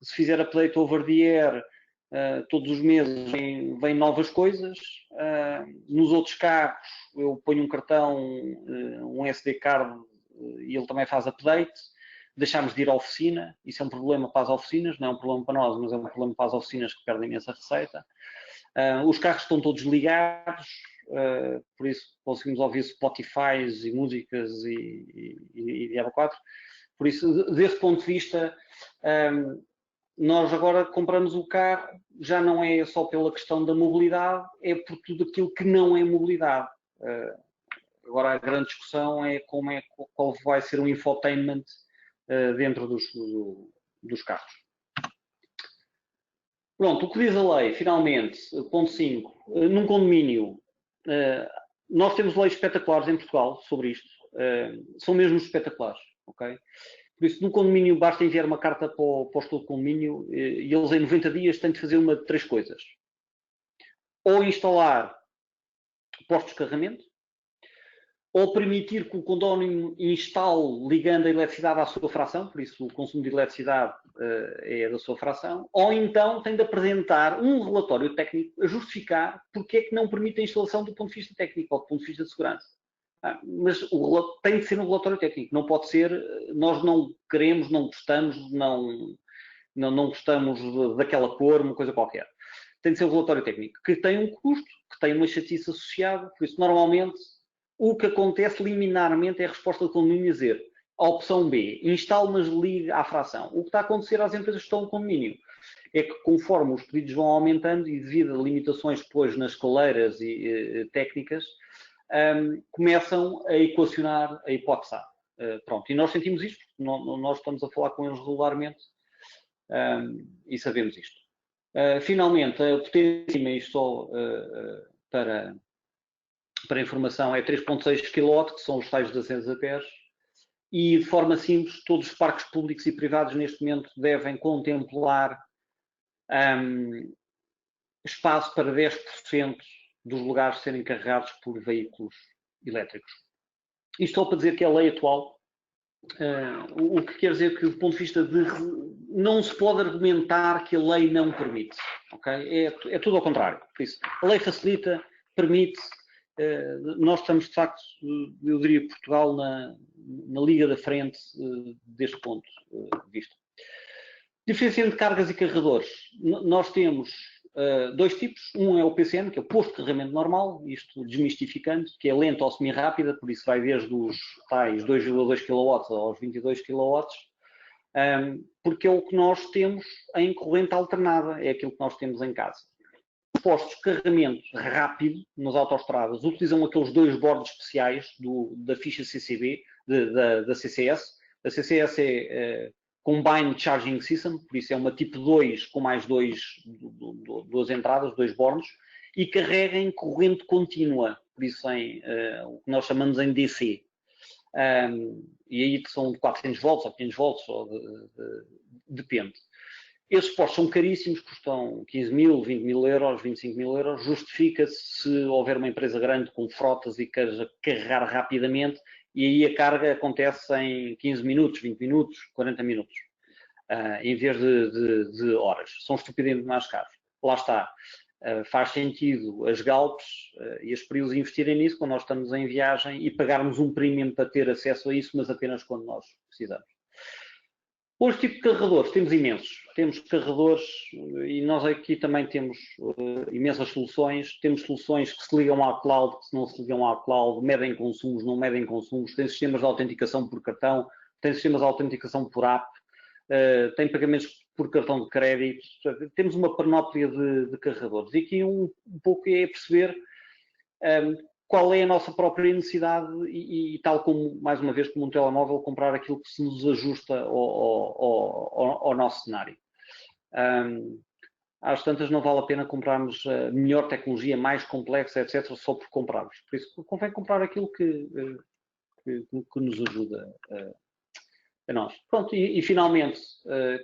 se fizer update over the air, todos os meses vêm novas coisas. Nos outros carros, eu ponho um cartão, um SD card, e ele também faz update. Deixámos de ir à oficina. Isso é um problema para as oficinas, não é um problema para nós, mas é um problema para as oficinas que perdem imensa receita. Os carros estão todos ligados, por isso conseguimos ouvir Spotify e músicas e Diabo 4. Por isso, desse ponto de vista, nós agora compramos o carro, já não é só pela questão da mobilidade, é por tudo aquilo que não é mobilidade. Agora a grande discussão é qual vai ser o infotainment dentro dos carros. Pronto, o que diz a lei, finalmente, ponto 5, num condomínio, nós temos leis espetaculares em Portugal sobre isto, são mesmo espetaculares, ok? Por isso, num condomínio basta enviar uma carta para o gestor de condomínio e eles em 90 dias têm de fazer uma de 3 coisas. Ou instalar postos de carregamento, ou permitir que o condomínio instale ligando a eletricidade à sua fração, por isso o consumo de eletricidade é da sua fração, ou então tem de apresentar um relatório técnico a justificar porque é que não permite a instalação do ponto de vista técnico ou do ponto de vista de segurança. Mas tem de ser um relatório técnico, não pode ser, nós não queremos, não gostamos, não gostamos daquela cor, uma coisa qualquer. Tem de ser um relatório técnico que tem um custo, que tem uma chatice associada, por isso normalmente o que acontece liminarmente é a resposta do condomínio dizer a opção B, instale mas ligue à fração. O que está a acontecer às empresas que estão no condomínio é que conforme os pedidos vão aumentando e devido a limitações depois nas escaleiras e técnicas, começam a equacionar a hipótese A. Pronto, e nós sentimos isto, nós estamos a falar com eles regularmente e sabemos isto. Finalmente, a potência, isto só para informação, é 3.6 kW, que são os tais 200 amperes, e de forma simples, todos os parques públicos e privados neste momento devem contemplar espaço para 10% dos lugares serem carregados por veículos elétricos. Isto só para dizer que a lei atual, o que quer dizer que do ponto de vista de não se pode argumentar que a lei não permite, ok? É tudo ao contrário. Por isso, a lei facilita, permite. Nós estamos, de facto, eu diria, Portugal na liga da frente deste ponto de vista. Diferenciando de cargas e carregadores, nós temos 2 tipos. Um é o PCN, que é o posto de carregamento normal, isto desmistificando, que é lento ou semi-rápida, por isso vai desde os tais 2,2 kW aos 22 kW, porque é o que nós temos em corrente alternada, é aquilo que nós temos em casa. Postos de carregamento rápido nas autoestradas utilizam aqueles 2 bordos especiais da ficha CCB, da CCS. A CCS é Combined Charging System, por isso é uma tipo 2 com mais 2 entradas, 2 bordos, e carrega em corrente contínua, por isso o que nós chamamos em DC. E aí que são de 400 volts ou 500 volts, depende. Esses postos são caríssimos, custam 15 mil, 20 mil euros, 25 mil euros. Justifica-se se houver uma empresa grande com frotas e queira carregar rapidamente, e aí a carga acontece em 15 minutos, 20 minutos, 40 minutos, em vez de horas. São estupidamente mais caros. Lá está. Faz sentido as Galpes e as Prius investirem nisso quando nós estamos em viagem e pagarmos um premium para ter acesso a isso, mas apenas quando nós precisamos. Outro tipo de carregadores, temos imensos. Temos carregadores, e nós aqui também temos imensas soluções. Temos soluções que se ligam à cloud, que se não se ligam à cloud, medem consumos, não medem consumos. Tem sistemas de autenticação por cartão, tem sistemas de autenticação por app, tem pagamentos por cartão de crédito, temos uma panóplia de carregadores. E aqui um pouco é perceber qual é a nossa própria necessidade e tal como, mais uma vez, como um telemóvel, comprar aquilo que se nos ajusta ao nosso cenário. Às tantas não vale a pena comprarmos a melhor tecnologia, mais complexa, etc., só por comprarmos. Por isso, convém comprar aquilo que nos ajuda a nós. Pronto, e finalmente,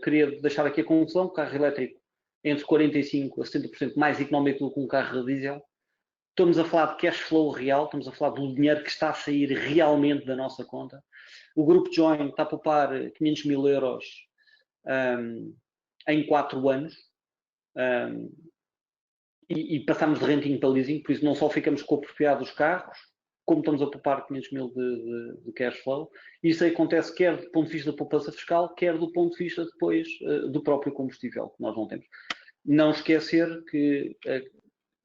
queria deixar aqui a conclusão: o carro elétrico entre 45% a 70% mais económico do que um carro a diesel. Estamos a falar de cash flow real, estamos a falar do dinheiro que está a sair realmente da nossa conta. O grupo Join está a poupar 500 mil euros em 4 anos. E passamos de renting para leasing, por isso não só ficamos com a propriedade dos carros, como estamos a poupar 500 mil de cash flow. Isso acontece quer do ponto de vista da poupança fiscal, quer do ponto de vista depois do próprio combustível, que nós não temos. Não esquecer que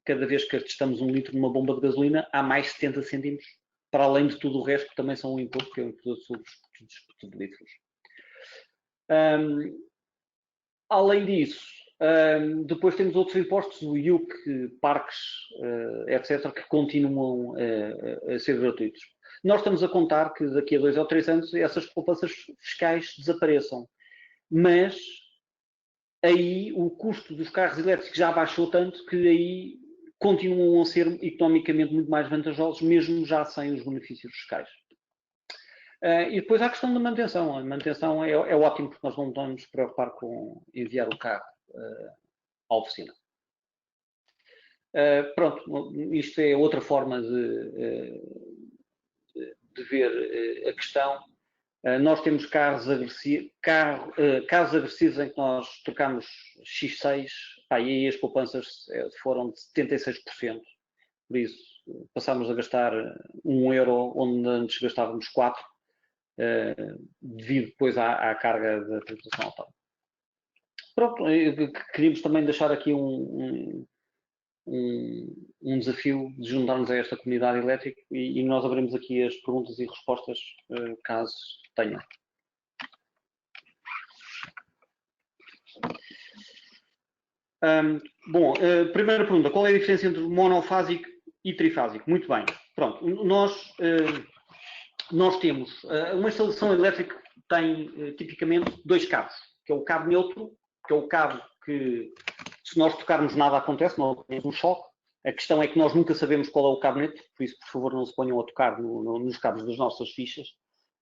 cada vez que testamos um litro numa bomba de gasolina, há mais 70 cêntimos, para além de tudo o resto, que também são um imposto, que é o imposto sobre os petrolíferos. Além disso, depois temos outros impostos, o IUC, parques, etc., que continuam a ser gratuitos. Nós estamos a contar que daqui a 2 ou 3 anos essas poupanças fiscais desapareçam. Mas aí o custo dos carros elétricos já baixou tanto que aí continuam a ser economicamente muito mais vantajosos, mesmo já sem os benefícios fiscais. E depois há a questão da manutenção. A manutenção é ótimo porque nós não estamos a nos preocupar com enviar o carro à oficina. Pronto, isto é outra forma de ver a questão. Nós temos casos agressivos em que nós trocamos X6, e aí as poupanças foram de 76%. Por isso, passámos a gastar 1 euro onde antes gastávamos 4, devido depois à carga da tributação autónoma. Pronto, queríamos também deixar aqui um desafio de juntarmos a esta comunidade elétrica e nós abrimos aqui as perguntas e respostas, caso tenham. Bom, primeira pergunta: qual é a diferença entre monofásico e trifásico? Muito bem. Pronto, nós temos uma instalação elétrica que tem tipicamente 2 cabos, que é o cabo neutro, que é o cabo que, se nós tocarmos, nada acontece, não temos um choque. A questão é que nós nunca sabemos qual é o cabo neutro, por isso, por favor, não se ponham a tocar nos cabos das nossas fichas.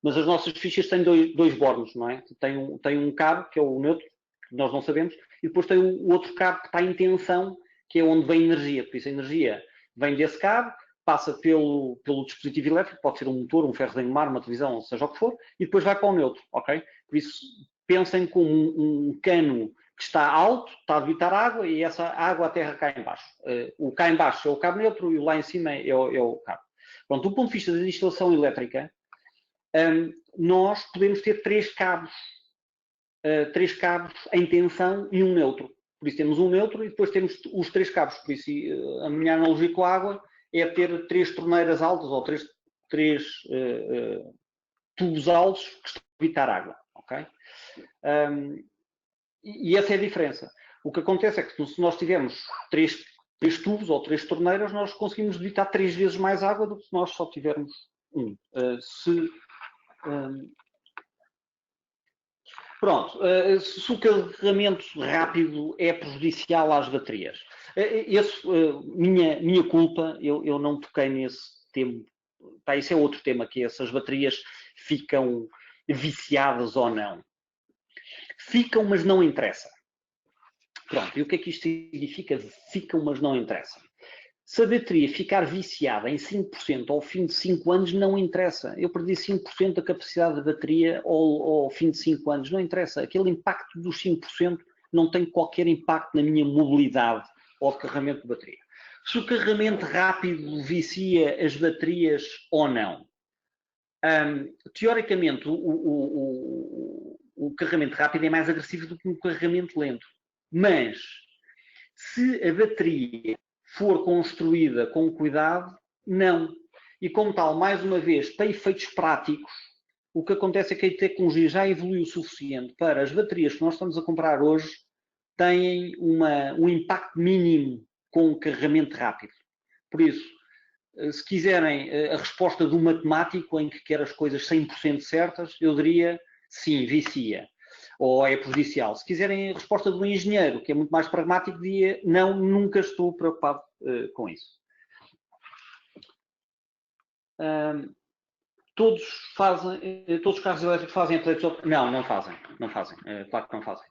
Mas as nossas fichas têm dois bornos, não é? Tem um cabo, que é o neutro, que nós não sabemos, e depois tem o outro cabo que está em tensão, que é onde vem a energia. Por isso, a energia vem desse cabo, passa pelo dispositivo elétrico, pode ser um motor, um ferro de mar, uma televisão, seja o que for, e depois vai para o neutro, ok? Por isso, pensem como um cano que está alto, está a debitar água, e essa água a terra cai em baixo. O cá em baixo é o cabo neutro e o lá em cima é o cabo. Pronto, do ponto de vista da instalação elétrica, nós podemos ter 3 cabos em tensão e um neutro. Por isso temos um neutro e depois temos os 3 cabos. Por isso, a minha analogia com a água é ter 3 torneiras altas ou 3 tubos altos que estão a evitar água. Okay? E essa é a diferença. O que acontece é que se nós tivermos 3 tubos ou 3 torneiras, nós conseguimos debitar 3 vezes mais água do que se nós só tivermos um. Pronto, se o carregamento rápido é prejudicial às baterias. Minha culpa, eu não toquei nesse tema. Isso é outro tema, que é se as baterias ficam viciadas ou não. Ficam, mas não interessa. Pronto, e o que é que isto significa? Ficam, mas não interessa. Se a bateria ficar viciada em 5% ao fim de 5 anos, não interessa. Eu perdi 5% da capacidade da bateria ao fim de 5 anos, não interessa. Aquele impacto dos 5% não tem qualquer impacto na minha mobilidade ou carregamento de bateria. Se o carregamento rápido vicia as baterias ou não. Teoricamente, o carregamento rápido é mais agressivo do que o carregamento lento. Mas, se a bateria for construída com cuidado, não. E como tal, mais uma vez, para efeitos práticos, o que acontece é que a tecnologia já evoluiu o suficiente para as baterias que nós estamos a comprar hoje têm um impacto mínimo com o carregamento rápido. Por isso, se quiserem a resposta do matemático em que quer as coisas 100% certas, eu diria sim, vicia. Ou é prejudicial. Se quiserem a resposta do engenheiro, que é muito mais pragmático, diria não, nunca estou preocupado com isso. Todos os carros elétricos fazem updates? Não, não fazem. Claro que não fazem.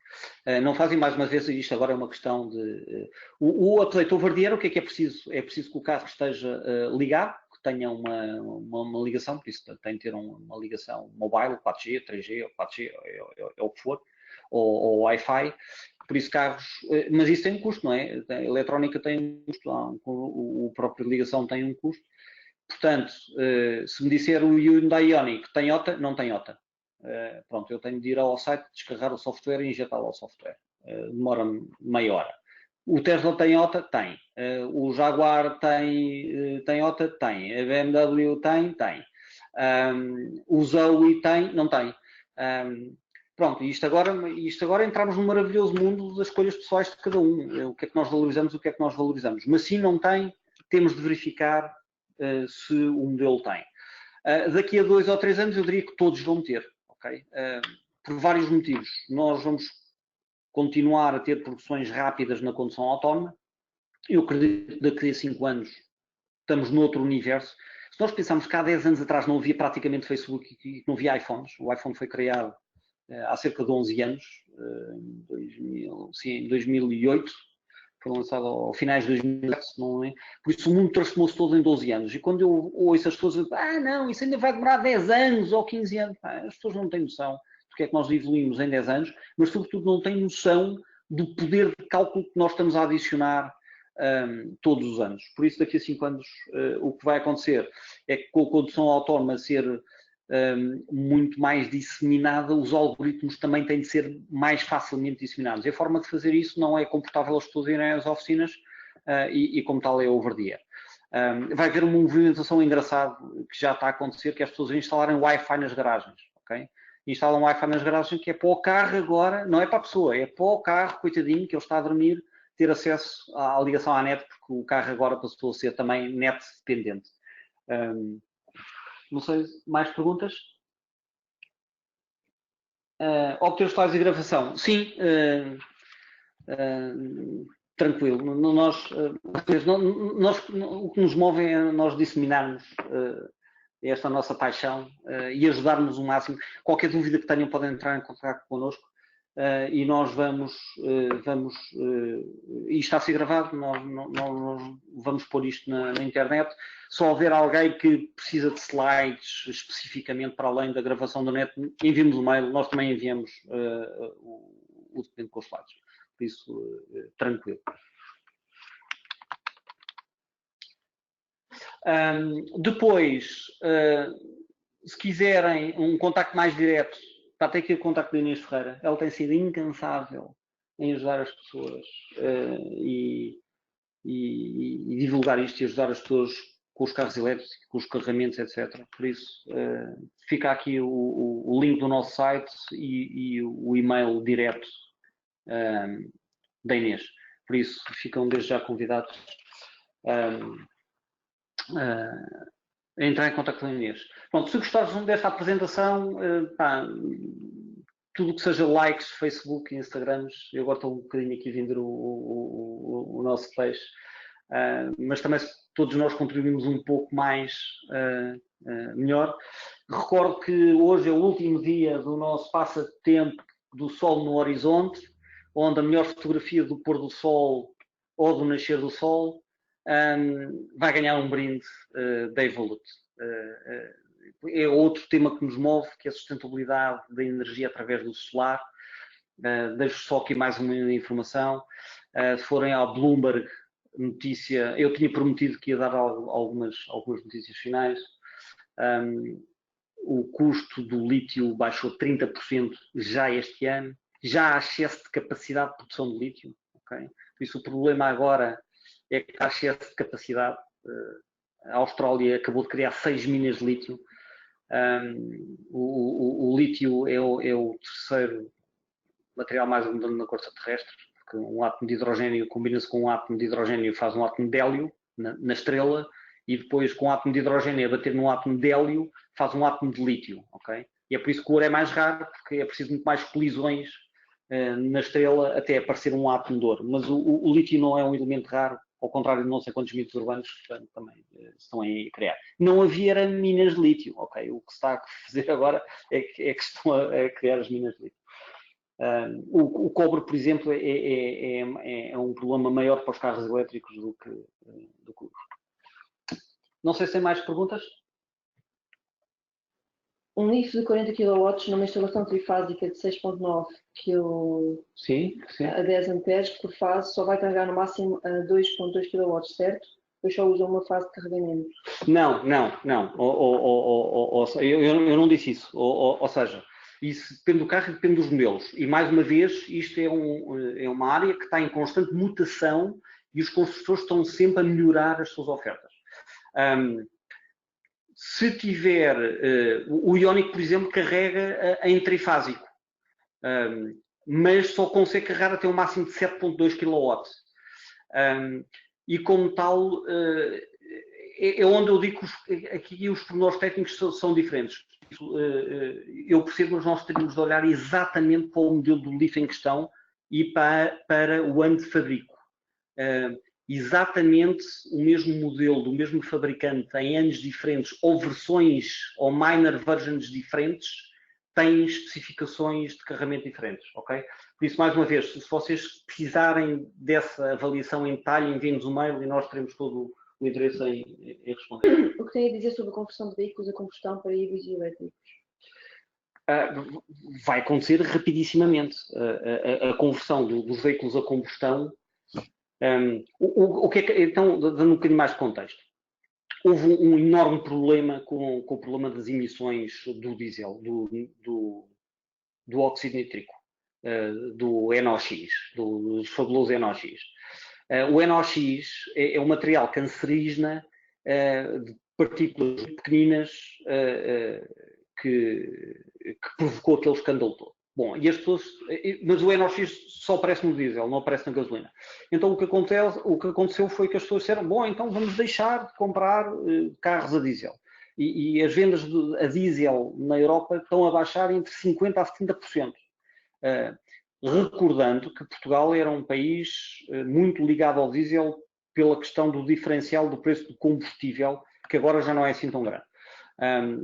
Não fazem, mais uma vez, isto agora é uma questão de... O update over the air, o que é preciso? É preciso que o carro esteja ligado, que tenha uma ligação, por isso tem de ter uma ligação mobile, 4G, 3G, ou 4G, é o que for, ou Wi-Fi. Por isso carros... Mas isso tem um custo, não é? A eletrónica tem um custo, o próprio ligação tem um custo. Portanto, se me disser o Hyundai Ioniq tem OTA, não tem OTA. Pronto, eu tenho de ir ao site, descarregar o software e injetá-lo ao software. Demora-me meia hora. O Tesla tem OTA? Tem. O Jaguar tem OTA? Tem. A BMW tem. O Zoe tem? Não tem. Pronto, isto agora entramos no maravilhoso mundo das escolhas pessoais de cada um. O que é que nós valorizamos, o que é que nós valorizamos. Mas se não tem, temos de verificar se o modelo tem. Daqui a 2 ou 3 anos eu diria que todos vão ter, ok? Por vários motivos. Nós vamos continuar a ter produções rápidas na condução autónoma. Eu acredito que daqui a 5 anos estamos noutro universo. Se nós pensarmos que há 10 anos atrás não havia praticamente Facebook e não havia iPhones, o iPhone foi criado há cerca de 11 anos, em 2008, foi lançado ao finais de 2007, não é? Por isso o mundo transformou-se todo em 12 anos. E quando eu ouço as pessoas dizem, não, isso ainda vai demorar 10 anos ou 15 anos, as pessoas não têm noção do que é que nós evoluímos em 10 anos, mas sobretudo não têm noção do poder de cálculo que nós estamos a adicionar todos os anos. Por isso, daqui a 5 anos, o que vai acontecer é que com a condução autónoma ser muito mais disseminada, os algoritmos também têm de ser mais facilmente disseminados. E a forma de fazer isso não é confortável as pessoas irem às oficinas e como tal é over the air. Vai haver uma movimentação engraçada que já está a acontecer, que é as pessoas instalarem Wi-Fi nas garagens, ok? Instalam Wi-Fi nas garagens, que é para o carro agora, não é para a pessoa, é para o carro, coitadinho, que ele está a dormir, ter acesso à ligação à net, porque o carro agora passou a ser também net dependente. Não sei, mais perguntas? Obter os detalhes de gravação. Sim, tranquilo. O que nos move é nós disseminarmos esta nossa paixão e ajudarmos o máximo. Qualquer dúvida que tenham podem entrar em contato connosco e nós e está a ser gravado, nós vamos pôr isto na internet. Se houver alguém que precisa de slides especificamente para além da gravação da net, enviamos um mail, nós também enviamos o documento com os slides. Por isso, tranquilo. Depois, se quiserem um contacto mais direto, para ter aqui o contacto da Inês Ferreira. Ela tem sido incansável em ajudar as pessoas e divulgar isto e ajudar as pessoas com os carros elétricos, com os carregamentos, etc. Por isso, fica aqui o link do nosso site e o e-mail direto da Inês. Por isso, ficam desde já convidados a entrar em contato com a Inês. Pronto, se gostaram desta apresentação, tudo que seja likes, Facebook, Instagrams, eu agora estou um bocadinho aqui a vender o nosso peixe, mas também se todos nós contribuímos um pouco mais, melhor. Recordo que hoje é o último dia do nosso passatempo do Sol no Horizonte, onde a melhor fotografia do pôr do sol ou do nascer do sol vai ganhar um brinde da Evolut. É outro tema que nos move, que é a sustentabilidade da energia através do solar. Deixo só aqui mais uma informação. Se forem ao Bloomberg, notícia, eu tinha prometido que ia dar algumas notícias finais. O custo do lítio baixou 30% já este ano. Já há excesso de capacidade de produção de lítio. Okay? Por isso o problema agora é que há excesso de capacidade. A Austrália acabou de criar 6 minas de lítio. O lítio é o terceiro material mais abundante na crosta terrestre, porque um átomo de hidrogênio combina-se com um átomo de hidrogênio e faz um átomo de hélio na estrela, e depois com um átomo de hidrogênio a bater num átomo de hélio faz um átomo de lítio, ok? E é por isso que o ouro é mais raro, porque é preciso muito mais colisões na estrela até aparecer um átomo de ouro. Mas o lítio não é um elemento raro, ao contrário de não sei quantos mitos urbanos que também estão a criar. Não havia minas de lítio, ok? O que se está a fazer agora é que estão a criar as minas de lítio. O cobre, por exemplo, é um problema maior para os carros elétricos do que o. Não sei se tem mais perguntas. Um LIF de 40 kW numa instalação trifásica de 6.9 kW a 10 amperes por fase só vai carregar no máximo a 2.2 kW, certo? Depois só usa uma fase de carregamento. Não. Eu não disse isso. Ou seja, isso depende do carro e depende dos modelos. E, mais uma vez, isto é uma área que está em constante mutação e os construtores estão sempre a melhorar as suas ofertas. Se tiver... o Ioniq, por exemplo, carrega em trifásico. Mas só consegue carregar até um máximo de 7.2 kW. E como tal, é onde eu digo que aqui os pormenores técnicos são diferentes. Eu percebo, mas nós teríamos de olhar exatamente para o modelo do LIF em questão e para o ano de fabrico. Exatamente o mesmo modelo do mesmo fabricante em anos diferentes ou versões ou minor versions diferentes tem especificações de carregamento diferentes, ok? Por isso, mais uma vez, se vocês precisarem dessa avaliação em detalhe, enviem-nos um mail e nós teremos todo o interesse em responder. O que tem a dizer sobre a conversão de veículos a combustão para híbridos e elétricos? Vai acontecer rapidissimamente. A conversão dos veículos a combustão. Então, dando um bocadinho mais de contexto. Houve um enorme problema com o problema das emissões do diesel, do óxido nítrico, do NOx, do fabuloso NOx. O NOx é um material cancerígena de partículas pequeninas que provocou aquele escândalo todo. Bom, e as pessoas, mas o NOx só aparece no diesel, não aparece na gasolina. Então o que aconteceu foi que as pessoas disseram, bom, então vamos deixar de comprar carros a diesel. E as vendas a diesel na Europa estão a baixar entre 50% a 70%. Recordando que Portugal era um país muito ligado ao diesel pela questão do diferencial do preço do combustível, que agora já não é assim tão grande.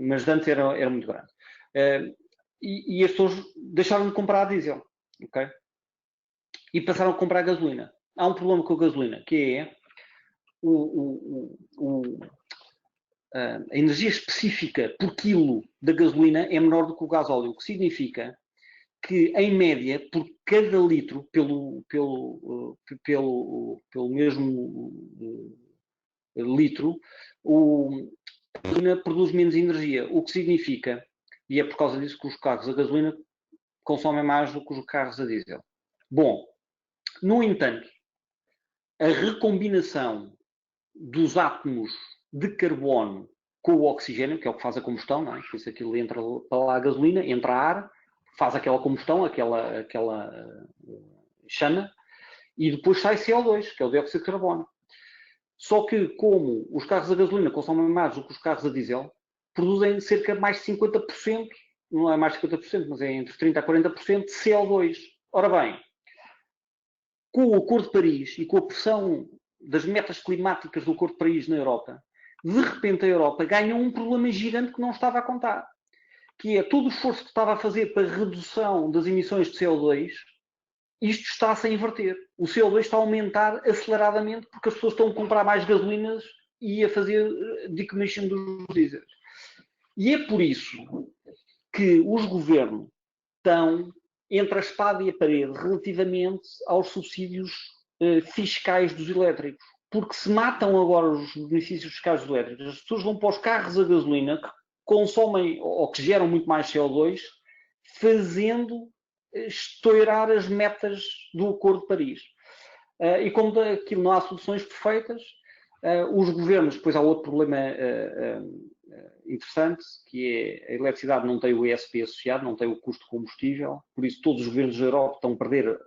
Mas antes era muito grande. E as pessoas deixaram de comprar diesel, ok? E passaram a comprar gasolina. Há um problema com a gasolina, que é a energia específica por quilo da gasolina é menor do que o gasóleo, o que significa que, em média, por cada litro, pelo mesmo litro, a gasolina produz menos energia, o que significa, e é por causa disso que os carros a gasolina consomem mais do que os carros a diesel. Bom, no entanto, a recombinação dos átomos de carbono com o oxigênio, que é o que faz a combustão, não é? Por isso aquilo entra para lá a gasolina, entra ar, faz aquela combustão, aquela chama, e depois sai CO2, que é o dióxido de carbono. Só que, como os carros a gasolina consomem mais do que os carros a diesel, produzem cerca de mais de 50%, não é mais de 50%, mas é entre 30% a 40% de CO2. Ora bem, com o Acordo de Paris e com a pressão das metas climáticas do Acordo de Paris na Europa, de repente a Europa ganhou um problema gigante que não estava a contar, que é todo o esforço que estava a fazer para a redução das emissões de CO2, isto está-se a inverter. O CO2 está a aumentar aceleradamente porque as pessoas estão a comprar mais gasolinas e a fazer decommission dos diesels. E é por isso que os governos estão entre a espada e a parede relativamente aos subsídios fiscais dos elétricos. Porque se matam agora os benefícios fiscais dos elétricos, as pessoas vão para os carros a gasolina que consomem ou que geram muito mais CO2, fazendo estourar as metas do Acordo de Paris. E como aquilo não há soluções perfeitas, os governos, depois há outro problema interessante, que é a eletricidade não tem o ESP associado, não tem o custo de combustível, por isso todos os governos da Europa estão a perder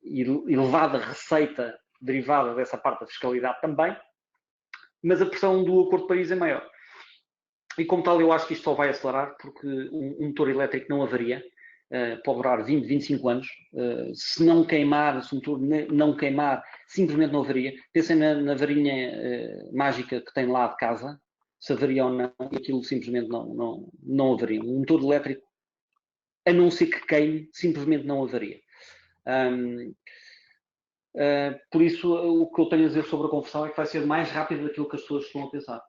elevada receita derivada dessa parte da fiscalidade também, mas a pressão do Acordo de Paris é maior. E como tal, eu acho que isto só vai acelerar, porque um motor elétrico não avaria, pode durar 20, 25 anos. Se não queimar, se o motor não queimar, simplesmente não avaria. Pensem na varinha mágica que tem lá de casa, se avaria ou não, aquilo simplesmente não avaria. Um motor elétrico, a não ser que queime, simplesmente não avaria. Por isso, o que eu tenho a dizer sobre a conversão é que vai ser mais rápido daquilo que as pessoas estão a pensar.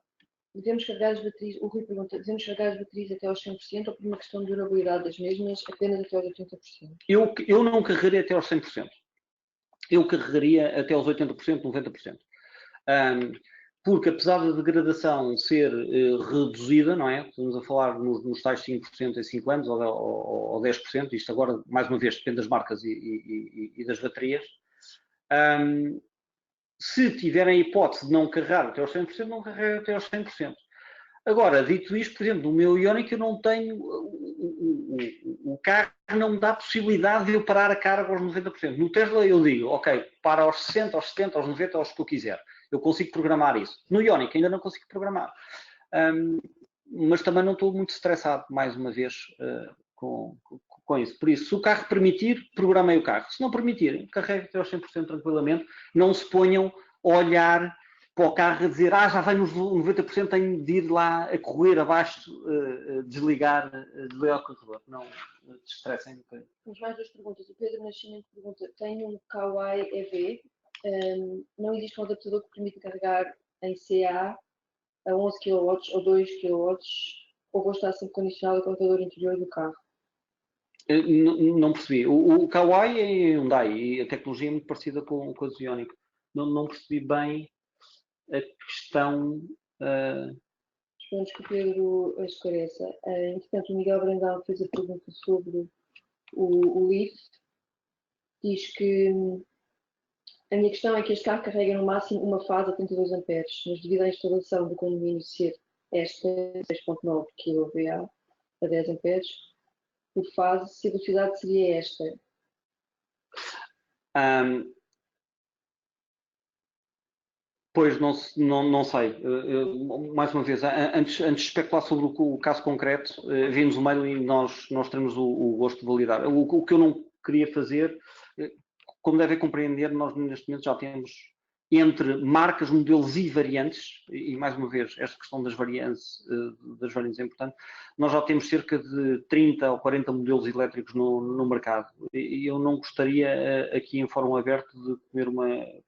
Devemos carregar as baterias, o Rui pergunta, devemos carregar as baterias até aos 100% ou por uma questão de durabilidade das mesmas apenas até aos 80%? Eu não carregaria até aos 100%. Eu carregaria até aos 80%, 90%. Porque apesar da degradação ser reduzida, não é? Estamos a falar nos tais 5% em 5 anos ou 10%, isto agora, mais uma vez, depende das marcas e das baterias. Se tiverem a hipótese de não carregar até aos 100%, não carreguem até aos 100%. Agora, dito isto, por exemplo, no meu Ioniq eu não tenho, o carro não me dá possibilidade de eu parar a carga aos 90%. No Tesla eu digo, ok, para aos 60, aos 70, aos 90, aos que eu quiser. Eu consigo programar isso. No Ioniq ainda não consigo programar. Mas também não estou muito estressado, mais uma vez, com isso. Por isso, se o carro permitir, programei o carro. Se não permitir, carregue até aos 100% tranquilamente. Não se ponham a olhar para o carro a dizer, já vai nos 90%, tenho de ir lá a correr abaixo, desligar o carregador. Não te estressem um bocadinho. Temos mais duas perguntas. O Pedro Nascimento pergunta, tenho um Kawai EV, não existe um adaptador que permita carregar em CA a 11 kW ou 2 kW, ou vou estar sempre condicionado ao carregador interior do carro? Não percebi. O Kawai é Hyundai e a tecnologia é muito parecida com a Ioniq. Não percebi bem a questão. Esperamos que o Pedro esclareça. Entretanto, o Miguel Brandão fez a pergunta sobre o Leaf. Diz que a minha questão é que este carro carrega no máximo uma fase a 32 amperes, mas devido à instalação do condomínio ser esta 6.9 kVA a 10 amperes por fase, se a velocidade seria esta? Pois, não sei. Mais uma vez, antes de especular sobre o caso concreto, vimos o mail e nós teremos o gosto de validar. O que eu não queria fazer, como devem compreender, nós neste momento já temos entre marcas, modelos e variantes, e mais uma vez, esta questão das variantes é importante, nós já temos cerca de 30 ou 40 modelos elétricos no mercado, e eu não gostaria aqui em fórum aberto de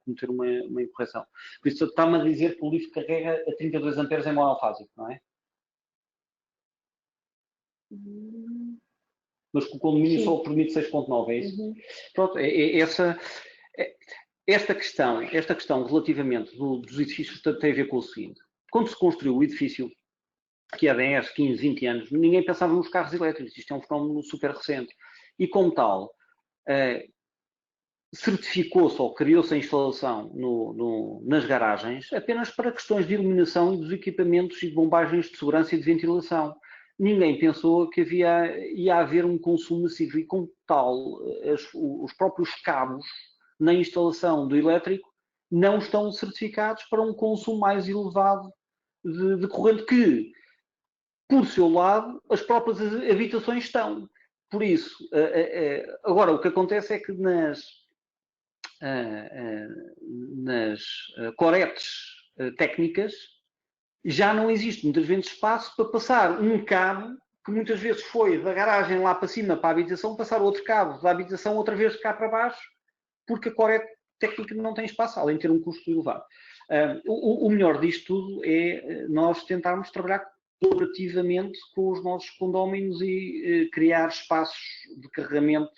cometer uma incorreção. Por isso, está-me a dizer que o Leaf carrega a 32 amperes em monofásico, não é? Mas que o condomínio só permite 6.9, é isso? Pronto, esta questão relativamente dos edifícios tem a ver com o seguinte. Quando se construiu o edifício, que há 10, 15, 20 anos, ninguém pensava nos carros elétricos. Isto é um fenómeno super recente. E como tal, certificou-se ou criou-se a instalação nas garagens apenas para questões de iluminação e dos equipamentos e de bombagens de segurança e de ventilação. Ninguém pensou que ia haver um consumo massivo e, como tal, os próprios cabos na instalação do elétrico não estão certificados para um consumo mais elevado de corrente que, por seu lado, as próprias habitações estão. Por isso, agora o que acontece é que nas coretes técnicas já não existe muitas vezes espaço para passar um cabo que muitas vezes foi da garagem lá para cima para a habitação, passar outro cabo da habitação outra vez cá para baixo, porque a corete técnica não tem espaço, além de ter um custo elevado. O melhor disto tudo é nós tentarmos trabalhar colaborativamente com os nossos condóminos e criar espaços de carregamento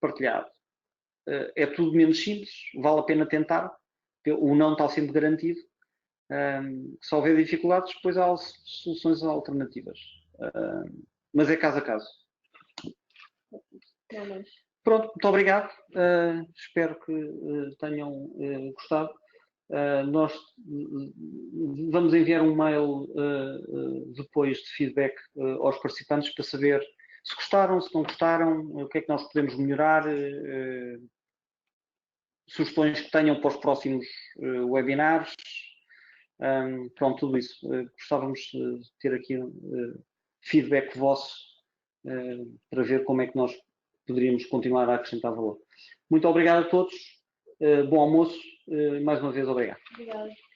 partilhado. É tudo menos simples, vale a pena tentar, o não está sempre garantido. Se houver dificuldades, depois há soluções alternativas. Mas é caso a caso. Pronto, muito obrigado. Espero que tenham gostado. nós vamos enviar um mail depois de feedback aos participantes para saber se gostaram, se não gostaram, o que é que nós podemos melhorar, sugestões que tenham para os próximos webinars. Pronto, tudo isso. Gostávamos de ter aqui feedback vosso para ver como é que nós poderíamos continuar a acrescentar valor. Muito obrigado a todos. Bom almoço. Mais uma vez, obrigado. Obrigada.